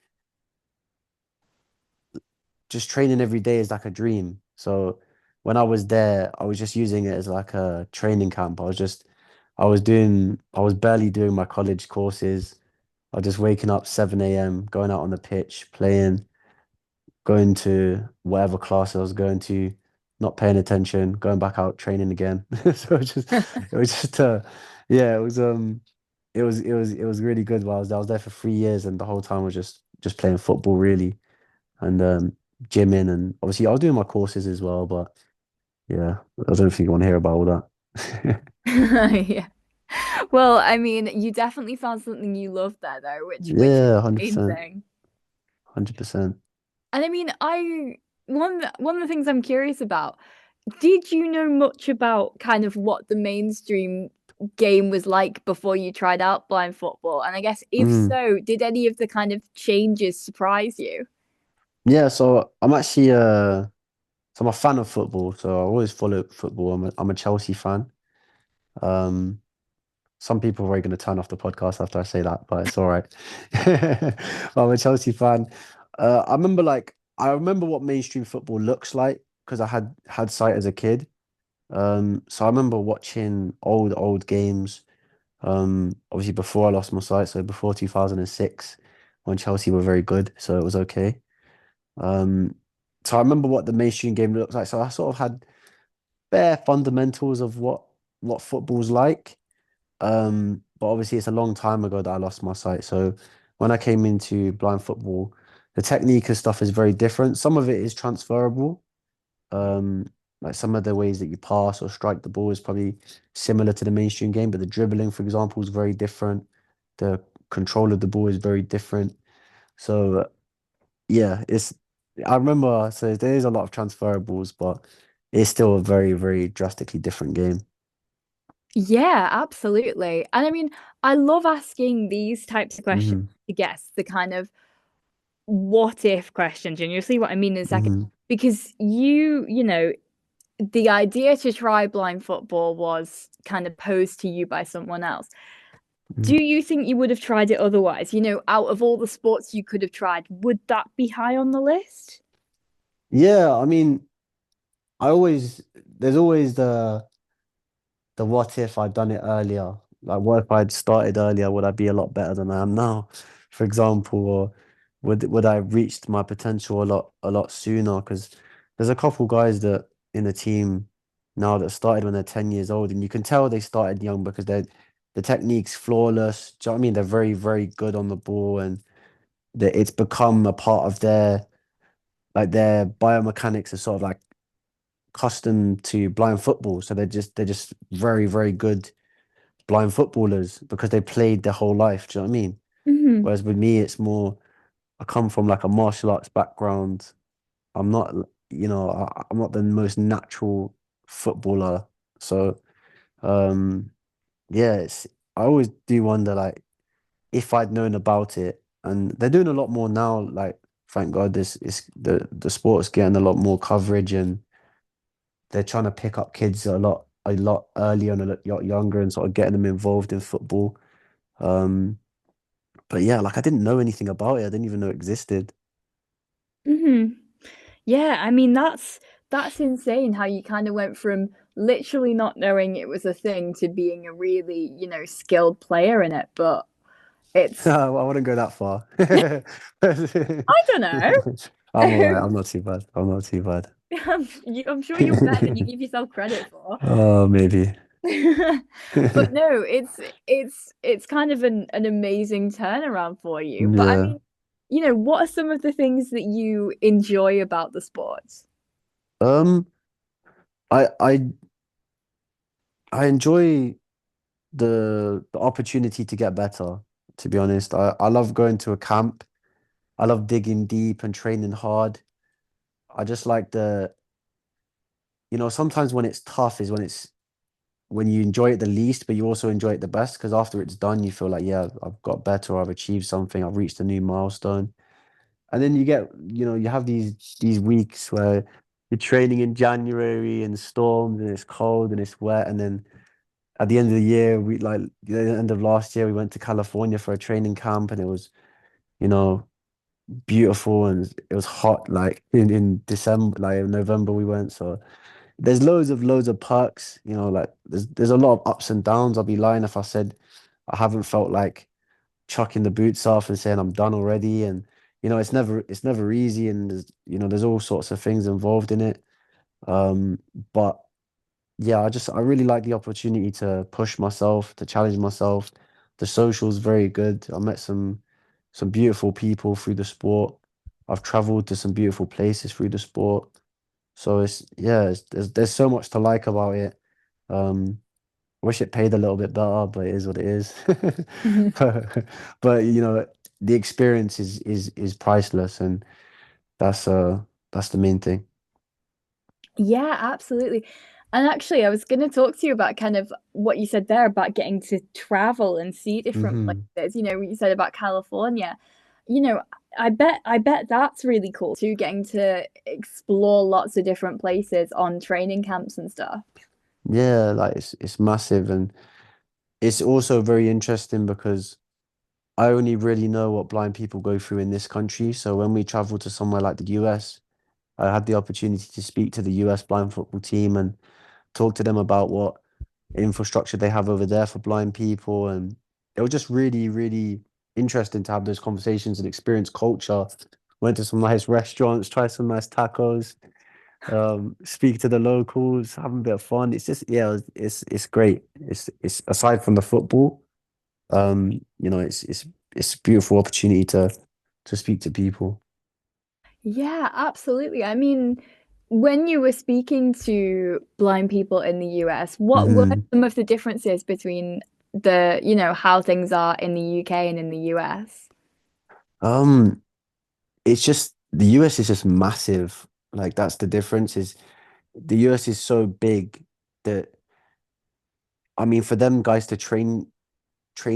just training every day is like a dream. So when I was there, I was just using it as like a training camp. I was barely doing my college courses. I was just waking up 7 a.m., going out on the pitch, playing, going to whatever class I was going to, not paying attention, going back out training again. So it was just yeah, it was really good while I was there. I was there for 3 years and the whole time I was just playing football really and gymming and obviously I was doing my courses as well, but yeah, I don't think you want to hear about all that. Yeah. Well, I mean, you definitely found something you love there though, which is Yeah, the main 100%. thing. 100%. And I mean, one of the things I'm curious about, did you know much about kind of what the mainstream game was like before you tried out blind football? And I guess if Mm. so, did any of the kind of changes surprise you? Yeah, so I'm a fan of football, so I always follow football. I'm a Chelsea fan. Um some people are going to turn off the podcast after I say that, but it's all right. I'm a Chelsea fan. I remember what mainstream football looks like because I had sight as a kid. So I remember watching old games. Obviously before I lost my sight, so before 2006, when Chelsea were very good, so it was okay. Um, so I remember what the mainstream game looks like. So I sort of had bare fundamentals of what football's like. But obviously it's a long time ago that I lost my sight. So when I came into blind football, the technique and stuff is very different. Some of it is transferable. Um, like some of the ways that you pass or strike the ball is probably similar to the mainstream game, but the dribbling, for example, is very different. The control of the ball is very different. So yeah, I remember so there is a lot of transferables, but it's still a very, very drastically different game. Yeah, absolutely. And I mean, I love asking these types of questions Hmm. to guests, the kind of what if questions, and you'll see what I mean in a second. Hmm. Because the idea to try blind football was kind of posed to you by someone else. Do you think you would have tried it otherwise? Out of all the sports you could have tried, would that be high on the list? Yeah, I mean, there's always the what if I'd done it earlier? Like, what if I'd started earlier? Would I be a lot better than I am now, for example? Or would I have reached my potential a lot sooner? Because there's a couple guys that in the team now that started when they're 10 years old, and you can tell they started young because the technique's flawless. Do you know what I mean? They're very, very good on the ball, and it's become a part of their biomechanics are sort of like accustomed to blind football. So they're just very, very good blind footballers because they played their whole life. Do you know what I mean? Hmm. Whereas with me, it's more, I come from like a martial arts background. I'm not, I'm not the most natural footballer. So, um, yeah, I always do wonder like if I'd known about it, and they're doing a lot more now. Like, thank God, this is the sport's getting a lot more coverage, and they're trying to pick up kids a lot earlier and a lot younger, and sort of getting them involved in football. Um, But yeah, like I didn't know anything about it. I didn't even know it existed. Hmm. Yeah, I mean that's insane how you kind of went from literally not knowing it was a thing to being a really, skilled player in it. But It's, I wouldn't go that far. I don't know. I'm all right. I'm not too bad. I'm not too bad. I'm sure you're better than you give yourself credit for. Oh, maybe. But no, it's kind of an amazing turnaround for you. But I Yeah. mean, what are some of the things that you enjoy about the sports? Um, I I I enjoy the opportunity to get better, to be honest. I love going to a camp. I love digging deep and training hard. I just like sometimes when it's tough is when you enjoy it the least, but you also enjoy it the best because after it's done, you feel like, yeah, I've got better, I've achieved something, I've reached a new milestone. And then you have these weeks where you're training in January and storms and it's cold and it's wet. And then at the end of the year, we like the end of last year, we went to California for a training camp and it was, you know, beautiful and it was hot like in December, like in November we went. So there's loads of perks, like there's a lot of ups and downs. I'll be lying if I said I haven't felt like chucking the boots off and saying I'm done already. And it's never easy and there's all sorts of things involved in it. Um, but yeah, I really like the opportunity to push myself, to challenge myself. The social's very good. I met some beautiful people through the sport. I've traveled to some beautiful places through the sport. So there's so much to like about it. Um, I wish it paid a little bit better, but it is what it is. But the experience is priceless, and that's uh that's the main thing. Yeah, absolutely. And actually, I was going to talk to you about kind of what you said there about getting to travel and see different Hmm. places. What you said about California. You know, I bet that's really cool too, getting to explore lots of different places on training camps and stuff. Yeah, like it's massive, and it's also very interesting because I only really know what blind people go through in this country. So when we travel to somewhere like the US, I had the opportunity to speak to the US blind football team and talk to them about what infrastructure they have over there for blind people. And it was just really, really interesting to have those conversations and experience culture. Went to some nice restaurants, tried some nice tacos, speak to the locals, have a bit of fun. It's just, yeah, it's great. It's aside from the football, it's a beautiful opportunity to speak to people. Yeah, absolutely. I mean, when you were speaking to blind people in the US, what were Hmm. some of the differences between how things are in the UK and in the US? Um, it's just the US is just massive. Like that's the difference is the US is so big that I mean for them guys to train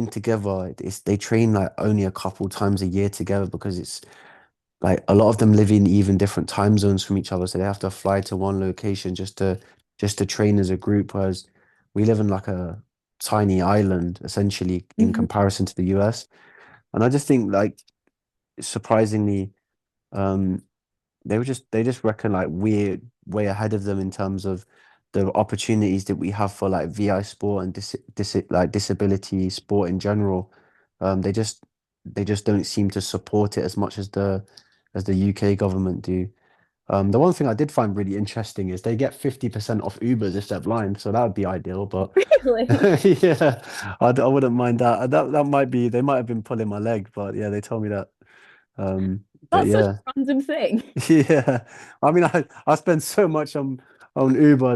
together, they train like only a couple times a year together because it's like a lot of them live in even different time zones from each other, so they have to fly to one location just to train as a group, whereas we live in like a tiny island essentially in Mhm. comparison to the US. And I just think like surprisingly, um, they just reckon like we're way ahead of them in terms of the opportunities that we have for like VI sport and like disability sport in general. They just don't seem to support it as much as the UK government do. The one thing I did find really interesting is they get 50% off Ubers if they're blind, so that would be ideal. But Really? yeah, I wouldn't mind that. That might be they might have been pulling my leg, but yeah, they told me that. But That's such yeah. a random thing. Yeah, I mean, I spend so much on Uber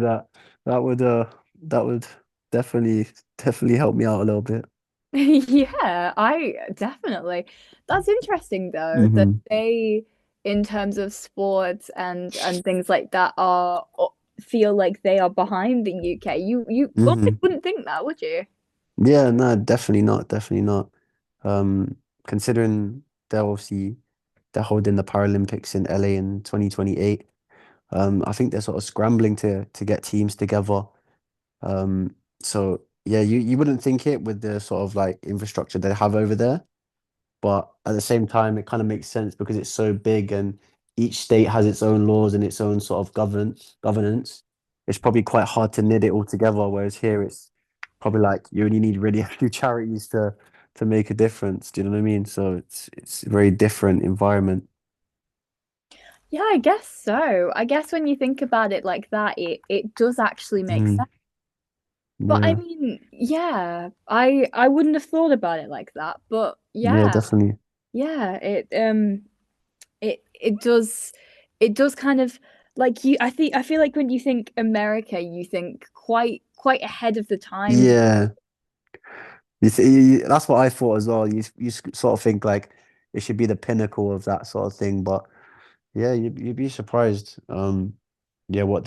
that would definitely help me out a little bit. Yeah, I definitely. That's interesting though, that Hmm. they, in terms of sports and things like that, feel like they are behind the UK. You almost Hmm. wouldn't think that, would you? Yeah, no, definitely not, definitely not. Considering they're holding the Paralympics in LA in 2028. I think they're sort of scrambling to get teams together. So yeah, you wouldn't think it with the sort of like infrastructure they have over there. But at the same time, it kind of makes sense because it's so big and each state has its own laws and its own sort of governance. It's probably quite hard to knit it all together. Whereas here, it's probably like you only need really a few charities to make a difference. Do you know what I mean? So it's a very different environment. Yeah, I guess so. I guess when you think about it like that, it does actually make Mm, sense. But I yeah, mean, yeah, I wouldn't have thought about it like that. But yeah, yeah, definitely. yeah, it does kind of like you. I feel like when you think America, you think quite ahead of the times. Yeah, that's what I thought as well. Sort of think like it should be the pinnacle of that sort of thing, but yeah, you'd be surprised. Yeah, what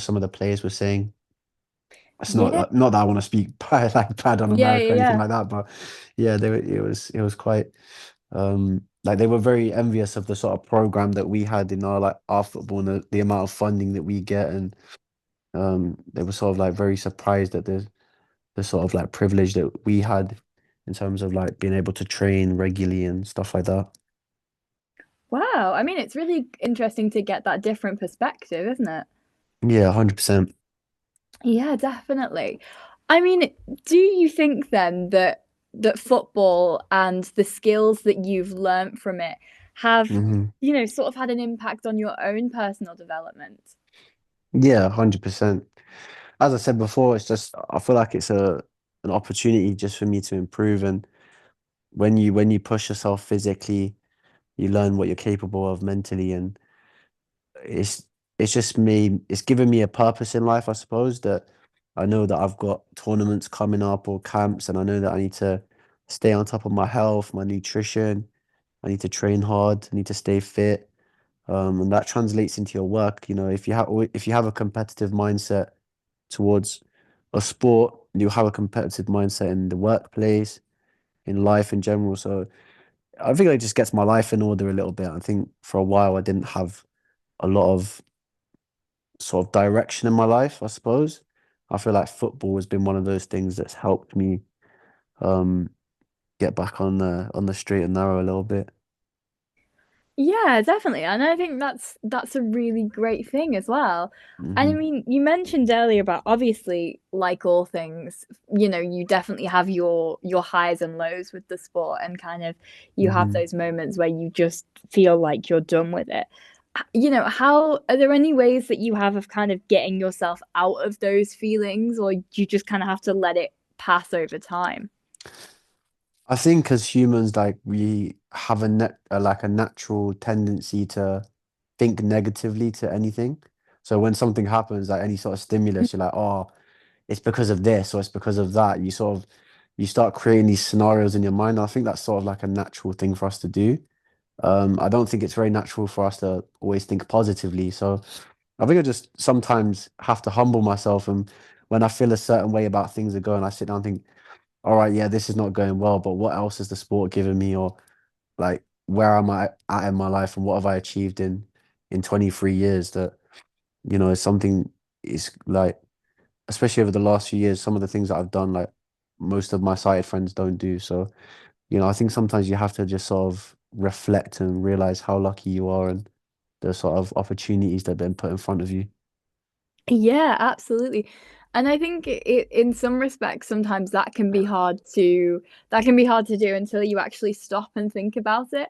some of the players were saying. It's Yeah, not that I want to speak bad on yeah, America yeah, or anything yeah. like that, but yeah, it was quite like they were very envious of the sort of program that we had in our football and the amount of funding that we get, and they were sort of like very surprised at the sort of like privilege that we had in terms of like being able to train regularly and stuff like that. Wow. I mean, it's really interesting to get that different perspective, isn't it? Yeah, 100%. Yeah, definitely. I mean, do you think then that football and the skills that you've learnt from it have, Hmm. sort of had an impact on your own personal development? Yeah, 100%. As I said before, it's just I feel like it's a an opportunity just for me to improve, and when you push yourself physically, you learn what you're capable of mentally, and it's it's given me a purpose in life, I suppose, that I know that I've got tournaments coming up or camps, and I know that I need to stay on top of my health, my nutrition. I need to train hard. I need to stay fit. And that translates into your work. You know, if you have a competitive mindset towards a sport, you have a competitive mindset in the workplace, in life in general. So I think it just gets my life in order a little bit. I think for a while I didn't have a lot of sort of direction in my life, I suppose. I feel like football has been one of those things that's helped me um get back on the straight and narrow a little bit. Yeah, definitely. And I think that's a really great thing as well. And I Hmm. mean, you mentioned earlier about obviously, like all things, you definitely have your highs and lows with the sport and kind of you have Hmm. those moments where you just feel like you're done with it. How are there any ways that you have of kind of getting yourself out of those feelings, or you just kind of have to let it pass over time? I think as humans, like we have like a natural tendency to think negatively to anything. So when something happens, like any sort of stimulus, you're like, oh, it's because of this or it's because of that. You start creating these scenarios in your mind. I think that's sort of like a natural thing for us to do. I don't think it's very natural for us to always think positively. So I think I just sometimes have to humble myself, and when I feel a certain way about things are going, I sit down and think, all right, yeah, this is not going well, but what else has the sport given me, or like where am I at in my life, and what have I achieved in 23 years that is something is like, especially over the last few years, some of the things that I've done, like most of my sighted friends don't do. So, I think sometimes you have to just sort of reflect and realize how lucky you are and the sort of opportunities that have been put in front of you. Yeah, absolutely. And I think in some respects, sometimes that can be hard to do until you actually stop and think about it.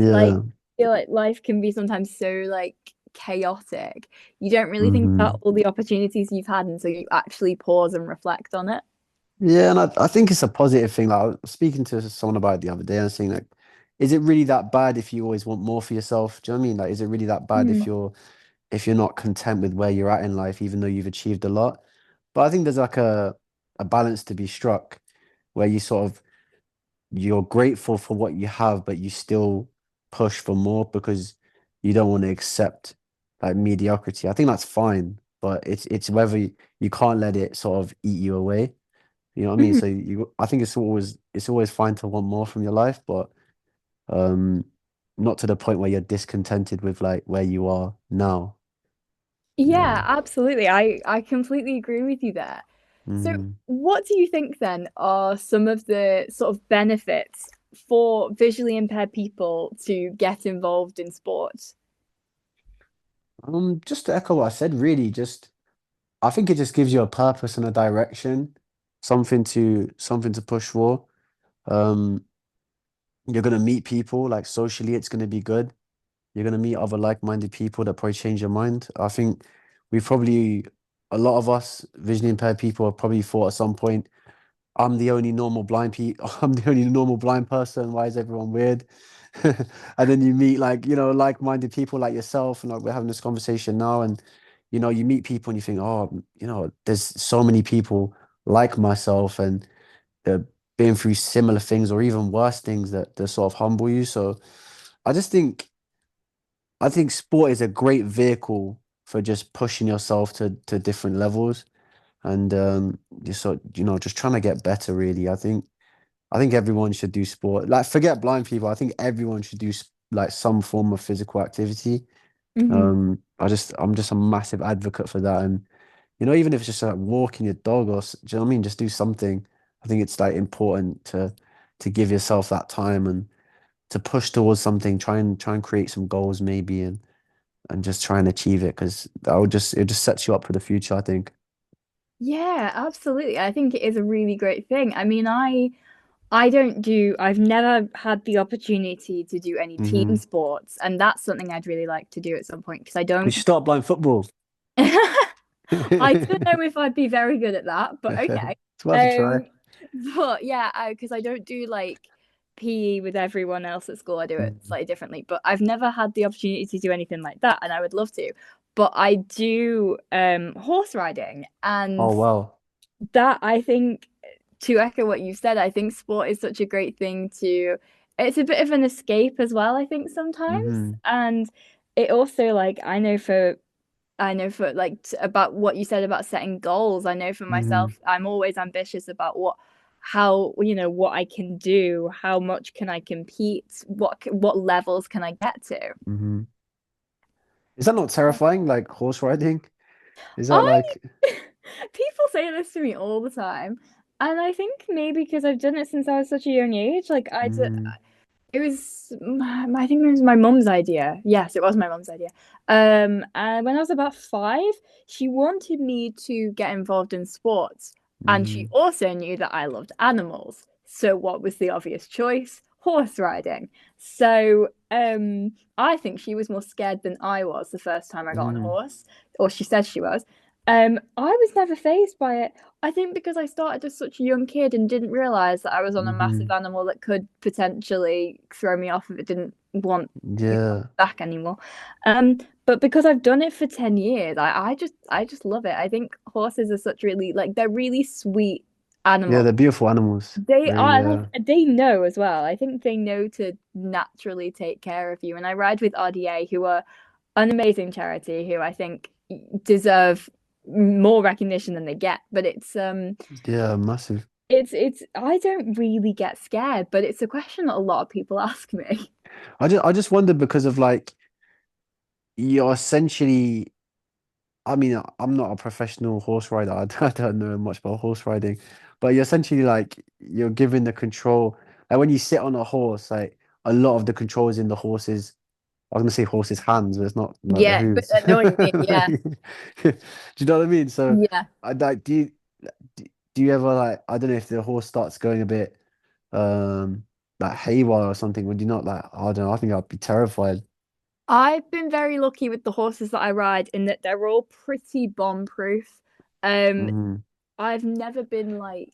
Like, Yeah. I feel like life can be sometimes so like chaotic. You don't really think about Hmm. all the opportunities you've had until you actually pause and reflect on it. Yeah, and I think it's a positive thing. Like I was speaking to someone about it the other day and saying like, is it really that bad if you always want more for yourself? Do you know what I mean? Like, is it really that bad Mm. if you're not content with where you're at in life, even though you've achieved a lot? But I think there's like a balance to be struck where you're grateful for what you have, but you still push for more because you don't want to accept like mediocrity. I think that's fine, but it's whether you can't let it sort of eat you away. You know what I mean? Mhm. So I think it's always fine to want more from your life, but um, not to the point where you're discontented with like where you are now. Yeah. Yeah, absolutely. I completely agree with you there. So, Hmm. what do you think then are some of the sort of benefits for visually impaired people to get involved in sports? Just to echo what I said, really, just I think it just gives you a purpose and a direction, something to push for. Um, you're gonna meet people like socially, it's gonna be good. You're gonna meet other like-minded people that probably change your mind. I think we've probably a lot of us visually impaired people have probably thought at some point, I'm the only normal blind I'm the only normal blind person. Why is everyone weird? And then you meet like, like-minded people like yourself, and like we're having this conversation now, and you meet people and you think, oh, there's so many people like myself and they're being through similar things or even worse things that sort of humble you. So I just think I think sport is a great vehicle for just pushing yourself to different levels and just just trying to get better really. I think everyone should do sport. Like forget blind people. I think everyone should do like some form of physical activity. Hmm. I'm just a massive advocate for that. And even if it's just like walking your dog do you know what I mean? Just do something. I think it's like important to give yourself that time and to push towards something. Try and create some goals maybe and just try and achieve it because it just sets you up for the future, I think. Yeah, absolutely. I think it is a really great thing. I mean, I've never had the opportunity to do any team Hmm. sports, and that's something I'd really like to do at some point because I We don't should start playing football. I don't know if I'd be very good at that, but okay. It's worth a try. Um, but yeah, because I don't do like PE with everyone else at school. I do it Mhm. slightly differently, but I've never had the opportunity to do anything like that, and I would love to. But I do horse riding, and Oh wow. that I think to echo what you said, I think sport is such a great thing to it's a bit of an escape as well, I think sometimes. Hmm. And it also like I know for like about what you said about setting goals. I know for Hmm. myself, I'm always ambitious about what I can do, how much can I compete, what levels can I get to. Hmm. Is that not terrifying? Like horse riding? Is that I like? People say this to me all the time, and I think maybe because I've done it since I was such a young age, like Mm, it was, I think it was my mum's idea. Yes, it was my mum's idea. And when I was about 5, she wanted me to get involved in sports, and she hmm. also knew that I loved animals. So what was the obvious choice? Horse riding. So, I think she was more scared than I was the first time I got on a Mm, horse, or she said she was. I was never fazed by it. I think because I started as such a young kid and didn't realize that I was on a massive hmm. animal that could potentially throw me off if it didn't want me Yeah. back anymore. But because I've done it for 10 years, I just love it. I think horses are such really like they're really sweet Yeah, animals. they're beautiful animals. They Really, are like yeah. they know as well. I think they know to naturally take care of you. And I ride with RDA, who are an amazing charity who I think deserve more recognition than they get. But Yeah, massive. it's I don't really get scared, but it's a question that a lot of people ask me. I just wonder because of like you're essentially I mean, I'm not a professional horse rider. I don't know much about horse riding, but you're essentially like you're given the control. Like when you sit on a horse, like a lot of the control is in the horse's. I was gonna say horse's hands, but it's not like the Yeah, but hooves. I know what you mean. Yeah. Do you know what I mean? So, Yeah. I like. Do do you ever like? I don't know if the horse starts going a bit, um, like haywire or something. Would you not like? I don't know. I think I'd be terrified. I've been very lucky with the horses that I ride in that they're all pretty bomb proof. Um, Hmm. I've never been like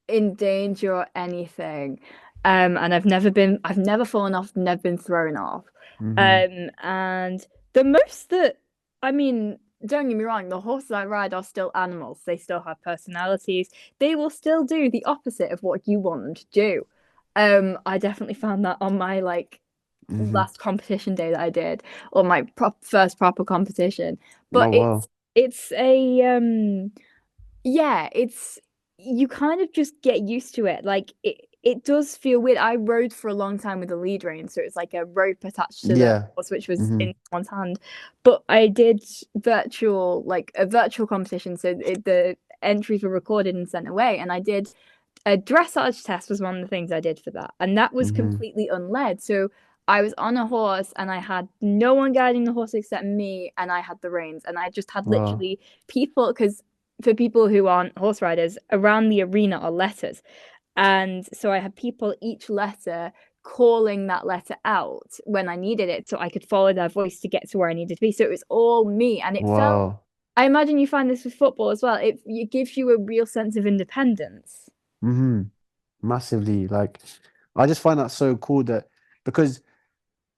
in danger or anything. And I've never fallen off, never been thrown off. Hmm. And the most that, I mean, don't get me wrong, the horses I ride are still animals. They still have personalities. They will still do the opposite of what you want them to do. I definitely found that on my like Hmm. last competition day that I did, or my first proper competition. But Oh wow. it's a yeah, it's you kind of just get used to it. Like it does feel weird. I rode for a long time with a lead rein, so it's like a rope attached to the Yeah. horse, which was Hmm. in someone's hand. But I did like a virtual competition, so the entries were recorded and sent away, and I did a dressage test was one of the things I did for that, and that was Hmm. completely unled. So I was on a horse and I had no one guiding the horse except me, and I had the reins, and I just had Wow. literally people because for people who aren't horse riders, around the arena are letters. And so I had people each letter calling that letter out when I needed it so I could follow their voice to get to where I needed to be. So it was all me. And it felt, Wow. I imagine you find this with football as well. It gives you a real sense of independence. Hmm. Massively. Like, I just find that so cool that because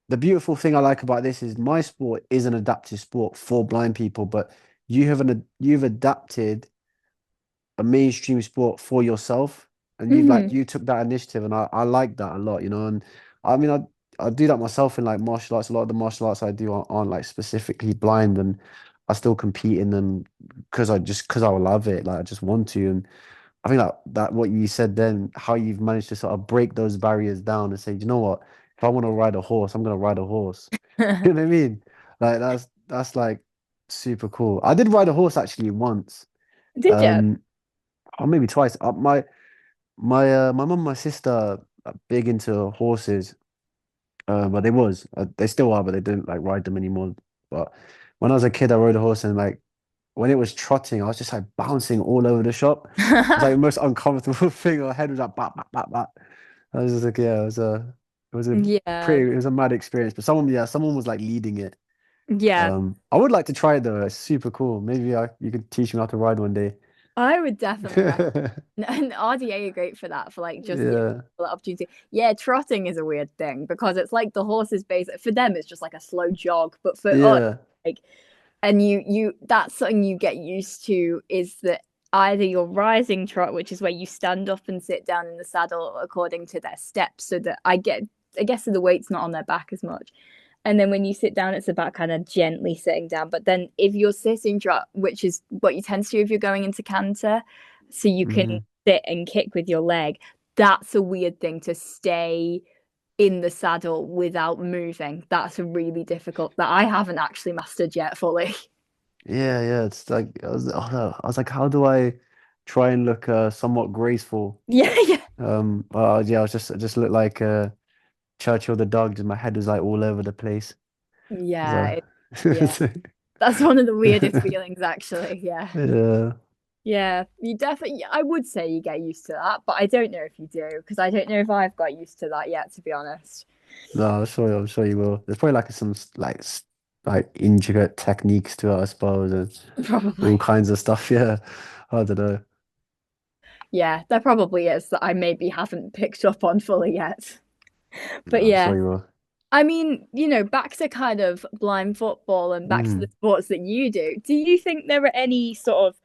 the beautiful thing I like about this is my sport is an adaptive sport for blind people, but you've adapted a mainstream sport for yourself, and Hmm. you took that initiative, and I like that a lot, you know. And I mean, I do that myself in like martial arts. A lot of the martial arts I do aren't like specifically blind, and I still compete in them because I love it. Like I just want to, and I think that what you said then, how you've managed to sort of break those barriers down and say, you know what, if I want to ride a horse, I'm gonna ride a horse. You know what I mean? Like that's like super cool. I did ride a horse actually once. Did you? Um, or maybe twice. My mum and my sister are big into horses. But they still are, but they don't like ride them anymore. But when I was a kid, I rode a horse, and like when it was trotting, I was just like bouncing all over the shop. It was like the most uncomfortable thing. My head was like bat bat bat bat. I was just like, yeah, it was a Yeah. it was a mad experience. But someone was like leading it. Yeah. I would like to try it though. It's super cool. Maybe you could teach me how to ride one day. I would definitely recommend. And RDA are great for that, for like just giving Yeah, people that opportunity. Yeah, trotting is a weird thing because it's like the horse is basic for them, it's just like a slow jog. But for us, yeah. like, and you that's something you get used to is that either your rising trot, which is where you stand up and sit down in the saddle according to their steps, so that I guess the weight's not on their back as much. And then when you sit down, it's about kind of gently sitting down. But then if you're sitting trot, which is what you tend to do if you're going into canter, so you can Hmm. sit and kick with your leg, that's a weird thing to stay in the saddle without moving. That's a really difficult that I haven't actually mastered yet fully. Yeah, yeah. It's like I was like, how do I try and look somewhat graceful? Yeah, yeah. Yeah, I just looked like Churchill the dog, and my head was like all over the place. Yeah, So, yeah. That's one of the weirdest feelings, actually. Yeah. yeah. Yeah, you definitely, I would say you get used to that, but I don't know if you do because I don't know if I've got used to that yet, to be honest. No, I'm sure you will. There's probably like like intricate techniques to it, I suppose, and all Probably. kinds of stuff. Yeah, I don't know. Yeah, there probably is that I maybe haven't picked up on fully yet. No, But I'm yeah, sure you will. I mean, back to kind of blind football and back to the Mm. sports that you do. Do you think there are any sort of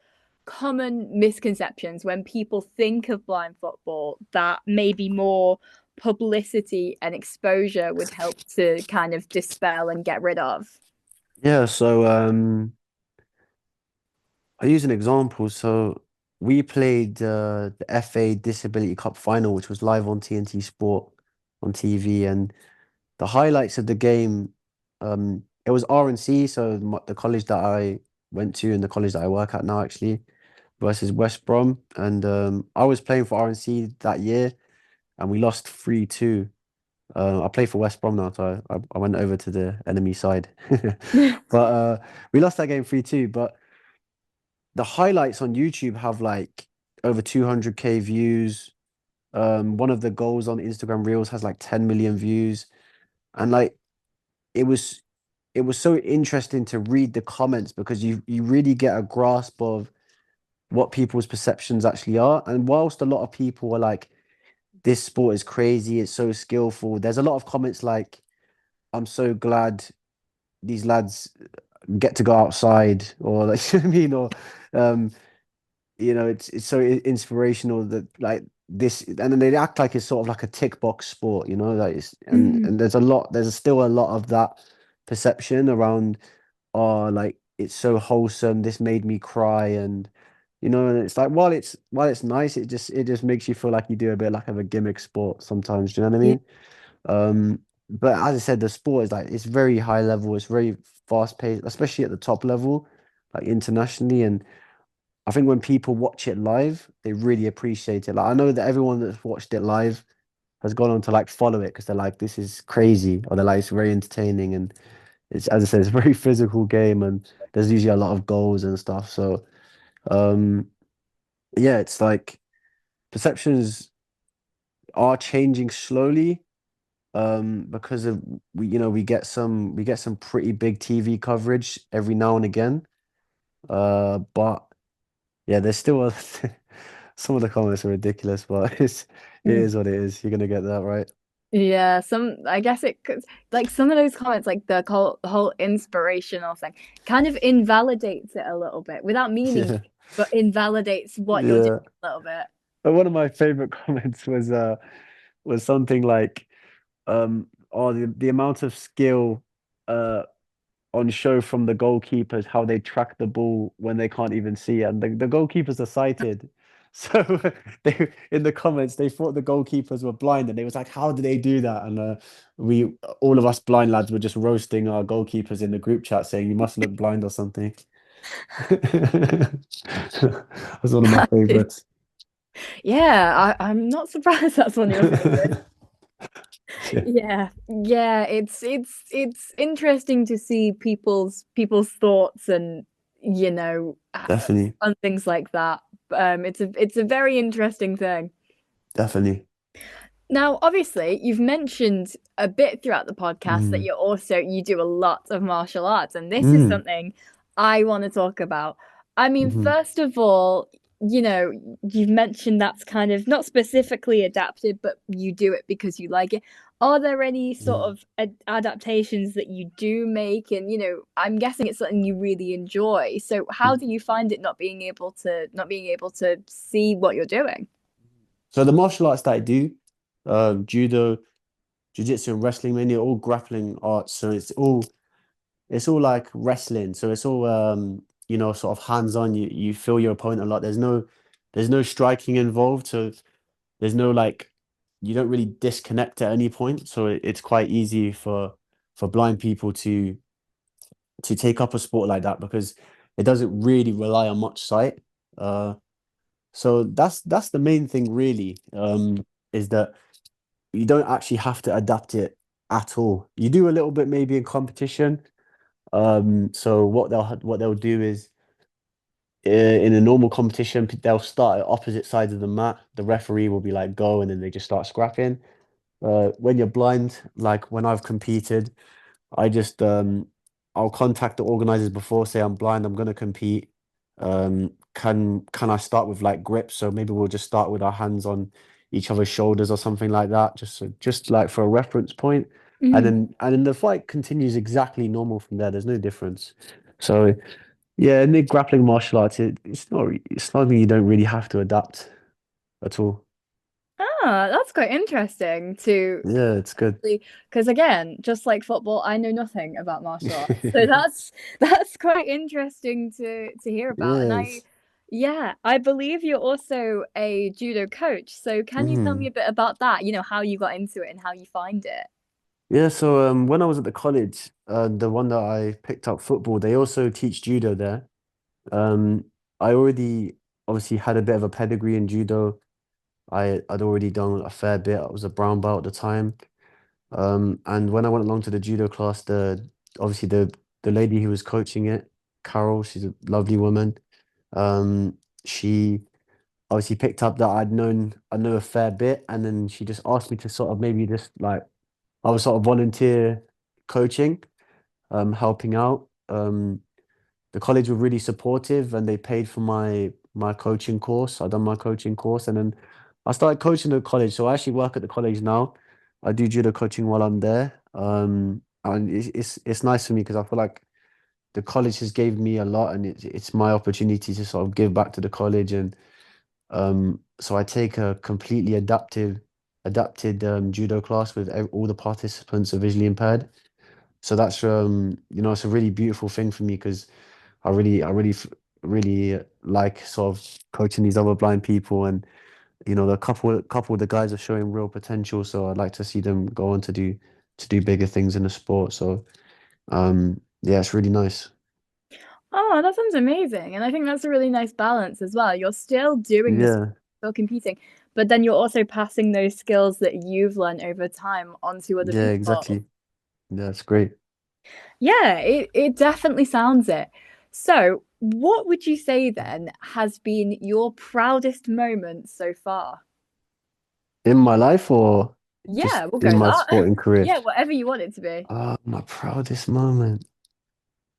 common misconceptions when people think of blind football that maybe more publicity and exposure would help to kind of dispel and get rid of? Yeah, so I use an example. So we played the FA Disability Cup final, which was live on TNT Sport on TV, and the highlights of the game, it was RNC, so the college that I went to and the college that I work at now actually, versus West Brom, and I was playing for RNC that year, and we lost 3-2. I play for West Brom now, so I went over to the enemy side, but we lost that game 3-2. But the highlights on YouTube have like over 200K views. One of the goals on Instagram Reels has like 10 million views. And like it was it was so interesting to read the comments because you really get a grasp of what people's perceptions actually are. And whilst a lot of people were like, this sport is crazy, it's so skillful, there's a lot of comments like, I'm so glad these lads get to go outside, or like, you know what I mean? Or um it's so inspirational that like this, and then they act like it's sort of like a tick box sport, like Mhm. and there's still a lot of that perception around, oh, like it's so wholesome, this made me cry, and it's like while it's nice, it just makes you feel like you do a bit like of a gimmick sport sometimes, do you know what I Yeah. mean? But as I said, the sport is like it's very high level, it's very fast paced, especially at the top level, like internationally. And I think when people watch it live, they really appreciate it. Like I know that everyone that's watched it live has gone on to like follow it because they're like, this is crazy, or they're like, it's very entertaining, and it's, as I said, it's a very physical game, and there's usually a lot of goals and stuff. So, yeah, it's like perceptions. are changing slowly, because of we get some pretty big TV coverage every now and again. But yeah, there's still some of the comments are ridiculous, but it Mm. is what it is. You're gonna get that right. Yeah, I guess it could, like some of those comments, like the whole inspirational thing, kind of invalidates it a little bit without meaning Yeah, to, but invalidates what you're doing yeah. a little bit. But one of my favorite comments was something like, oh, the amount of skill uh on show from the goalkeepers, how they track the ball when they can't even see it. And the goalkeepers are sighted. So they in the comments they thought the goalkeepers were blind, and they was like, how do they do that? And we all of us blind lads were just roasting our goalkeepers in the group chat, saying you must look blind or something. That's one of my favorites. Yeah, I'm not surprised that's one of your favorites. Yeah, Yeah, it's interesting to see people's thoughts and definitely, on things like that. It's a very interesting thing. definitely. Now, obviously, you've mentioned a bit throughout the podcast that Mm, you do a lot of martial arts, and this is mm, something I want to talk about. I mean, hmm first of all, you've mentioned that's kind of not specifically adapted, but you do it because you like it. Are there any sort mm. of adaptations that you do make? And, I'm guessing it's something you really enjoy. So how do you find it not being able to see what you're doing? So the martial arts that I do, judo, jiu-jitsu and wrestling mainly are all grappling arts. So it's all like wrestling. So it's all sort of hands-on. You feel your opponent a lot. There's no striking involved. So there's no like you don't really disconnect at any point. So it's quite easy for blind people to take up a sport like that because it doesn't really rely on much sight. Uh so that's the main thing really, is that you don't actually have to adapt it at all. You do a little bit maybe in competition. So what they'll do is, in a normal competition, they'll start at opposite sides of the mat. The referee will be like go, and then they just start scrapping. When you're blind, like when I've competed, I just I'll contact the organizers before, say I'm blind, I'm gonna compete. Can I start with like grips? So maybe we'll just start with our hands on each other's shoulders or something like that, just like for a reference point. And then the fight continues exactly normal from there. There's no difference. So yeah, in the grappling martial arts, it's something you don't really have to adapt at all. Ah, that's quite interesting to Yeah, it's good. because again, just like football, I know nothing about martial arts. So that's quite interesting to hear about. And Yes. yeah, I believe you're also a judo coach. So can you tell me Mhm. a bit about that? How you got into it and how you find it? Yeah, so when I was at the college, the one that I picked up football, they also teach judo there. Um, I already obviously had a bit of a pedigree in judo. I'd already done a fair bit. I was a brown belt at the time. And when I went along to the judo class, obviously the lady who was coaching it, Carol, she's a lovely woman. Um, she obviously picked up that I know a fair bit, and then she just asked me to sort of maybe just like I was sort of volunteer coaching, helping out. The college were really supportive, and they paid for my coaching course. I done my coaching course, and then I started coaching at the college. So I actually work at the college now. I do judo coaching while I'm there. And it's nice for me because I feel like the college has gave me a lot, and it's my opportunity to sort of give back to the college. And so I take a completely adapted judo class with all the participants are visually impaired. So that's it's a really beautiful thing for me because I really like sort of coaching these other blind people, and the couple of the guys are showing real potential. So I'd like to see them go on to do bigger things in the sport. So yeah, it's really nice. Oh, that sounds amazing. And I think that's a really nice balance as well. You're still doing this, Yeah, still competing, but then you're also passing those skills that you've learned over time onto other yeah, people. exactly. Yeah, it's great. Yeah, it definitely sounds it. So, what would you say then has been your proudest moment so far? In my life or Yeah, just we'll in go my that. sporting career? Yeah, whatever you want it to be. My proudest moment.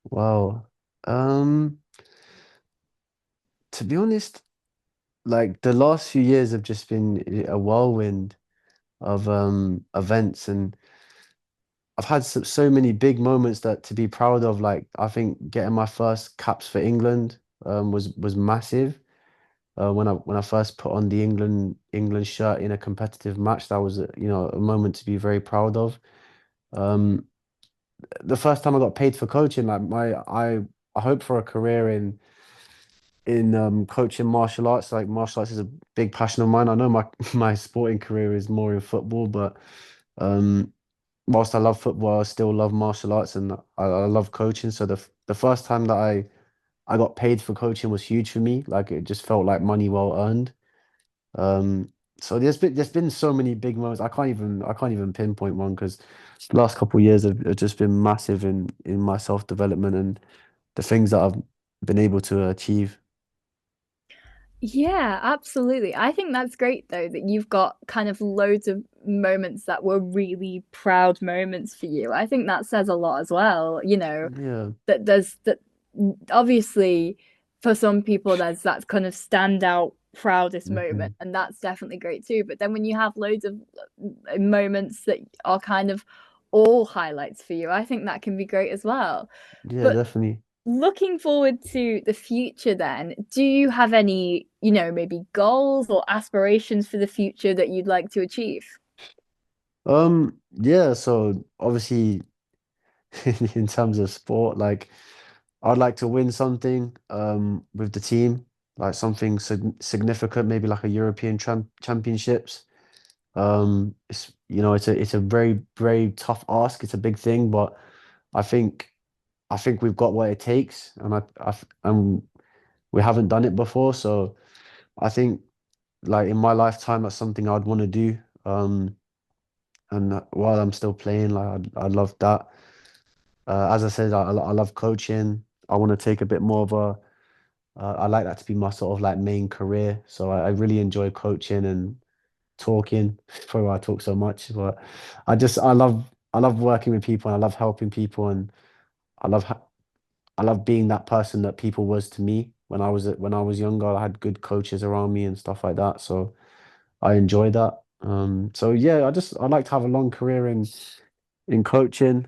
Wow. Um, to be honest, like the last few years have just been a whirlwind of events, and I've had so many big moments that to be proud of. Like I think getting my first caps for England was massive. When I first put on the England shirt in a competitive match, that was a moment to be very proud of. Um, the first time I got paid for coaching, like I hope for a career in coaching martial arts. Like martial arts is a big passion of mine. I know my my sporting career is more in football, but um, whilst I love football, I still love martial arts and I love coaching. So the first time that I got paid for coaching was huge for me. Like it just felt like money well earned. Um, so there's been so many big moments. I can't even pinpoint one because the last couple of years have just been massive in my self development and the things that I've been able to achieve. Yeah, absolutely. I think that's great though that you've got kind of loads of moments that were really proud moments for you. I think that says a lot as well, Yeah. that there's that obviously for some people there's that kind of standout proudest moment Hmm. and that's definitely great too. But then when you have loads of moments that are kind of all highlights for you, I think that can be great as well. Yeah, But definitely. looking forward to the future, then, do you have any, maybe goals or aspirations for the future that you'd like to achieve? Yeah, so obviously in terms of sport, like I'd like to win something with the team, like something significant, maybe like a European championships. It's a very, very tough ask. It's a big thing, but I think I think we've got what it takes, and we haven't done it before. So I think like in my lifetime, that's something I'd want to do. And while I'm still playing, like I love that. As I said, I love coaching. I want to take a bit more of a. I like that to be my sort of like main career. So I really enjoy coaching and talking. Probably why I talk so much, but I love working with people and I love helping people and I love ha I love being that person that people was to me when I was younger. I had good coaches around me and stuff like that. So I enjoy that. So yeah, I'd like to have a long career in coaching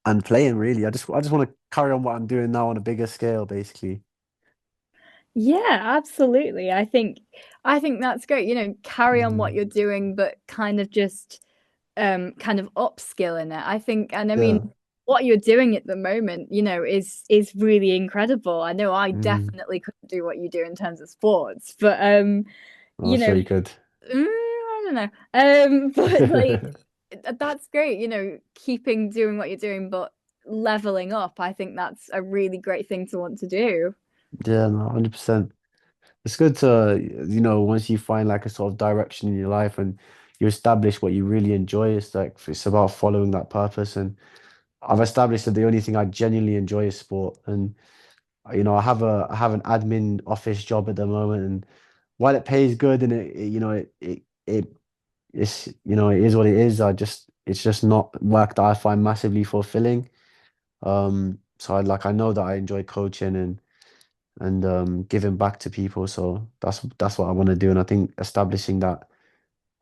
and playing really. I just want to carry on what I'm doing now on a bigger scale, basically. Yeah, absolutely. I think that's great. Carry on what Hmm. you're doing, but kind of just kind of upskill in it. I think, and I mean, Yeah. what you're doing at the moment, is really incredible. I know I Mm. definitely couldn't do what you do in terms of sports, but I'm you sure know, you could. I don't know. But like that's great, keeping doing what you're doing, but leveling up. I think that's a really great thing to want to do. Yeah, no, 100%. It's good once you find like a sort of direction in your life and you establish what you really enjoy, it's about following that purpose. And I've established that the only thing I genuinely enjoy is sport. And I have an admin office job at the moment, and while it pays good and it is what it is, it's just not work that I find massively fulfilling. So I know that I enjoy coaching and giving back to people. So that's what I want to do. And I think establishing that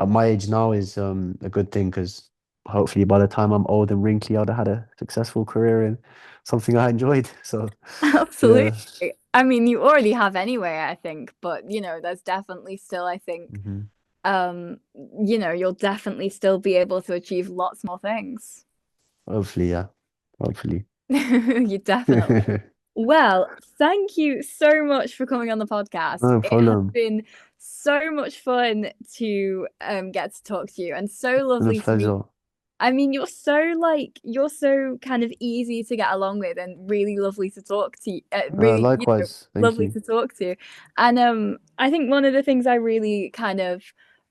at my age now is a good thing because hopefully by the time I'm old and wrinkly, I'd have had a successful career in something I enjoyed. So Absolutely. yeah. I mean, you already have anyway, I think, but there's definitely still, I think, Hmm. you'll definitely still be able to achieve lots more things. Hopefully, yeah. Hopefully. You definitely. Well, thank you so much for coming on the podcast. No It has problem. been so much fun to get to talk to you and so Been a lovely to meet. pleasure. I mean, you're so kind of easy to get along with and really lovely to talk to. Really, Likewise. Thank lovely you. to talk to. And I think one of the things I really kind of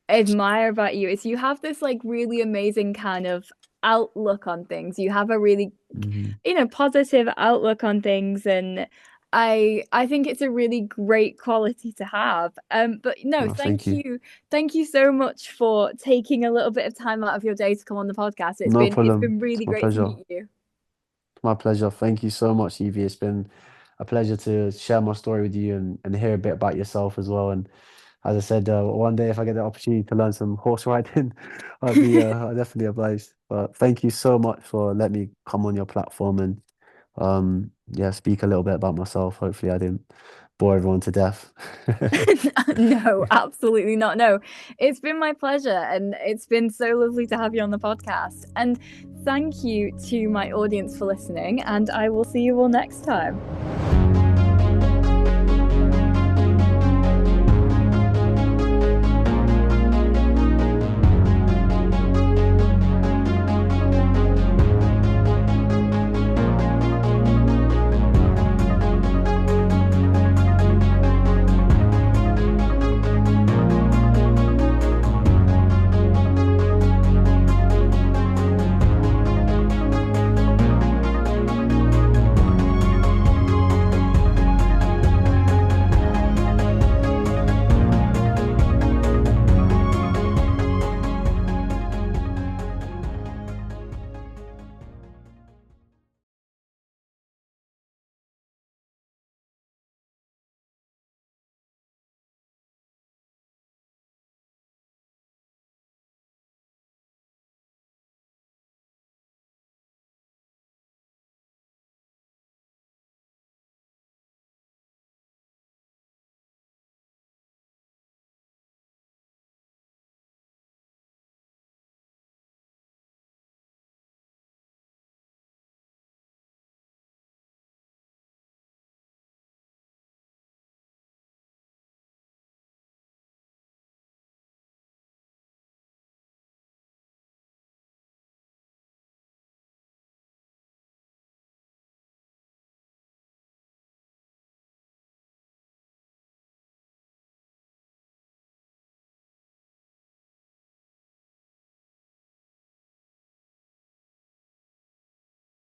admire about you is you have this like really amazing kind of outlook on things. You have a really Hmm. positive outlook on things, and I think it's a really great quality to have. But no, Oh, thank you. thank you so much for taking a little bit of time out of your day to come on the podcast. No It's problem. been It's really my great to pleasure. meet you. My pleasure. Thank you so much, Evie. It's been a pleasure to share my story with you and hear a bit about yourself as well. And as I said, one day if I get the opportunity to learn some horse riding, I'll definitely obliged. But thank you so much for letting me come on your platform and yeah, speak a little bit about myself. Hopefully I didn't bore everyone to death. No, absolutely not. No, it's been my pleasure, and it's been so lovely to have you on the podcast. And thank you to my audience for listening, and I will see you all next time.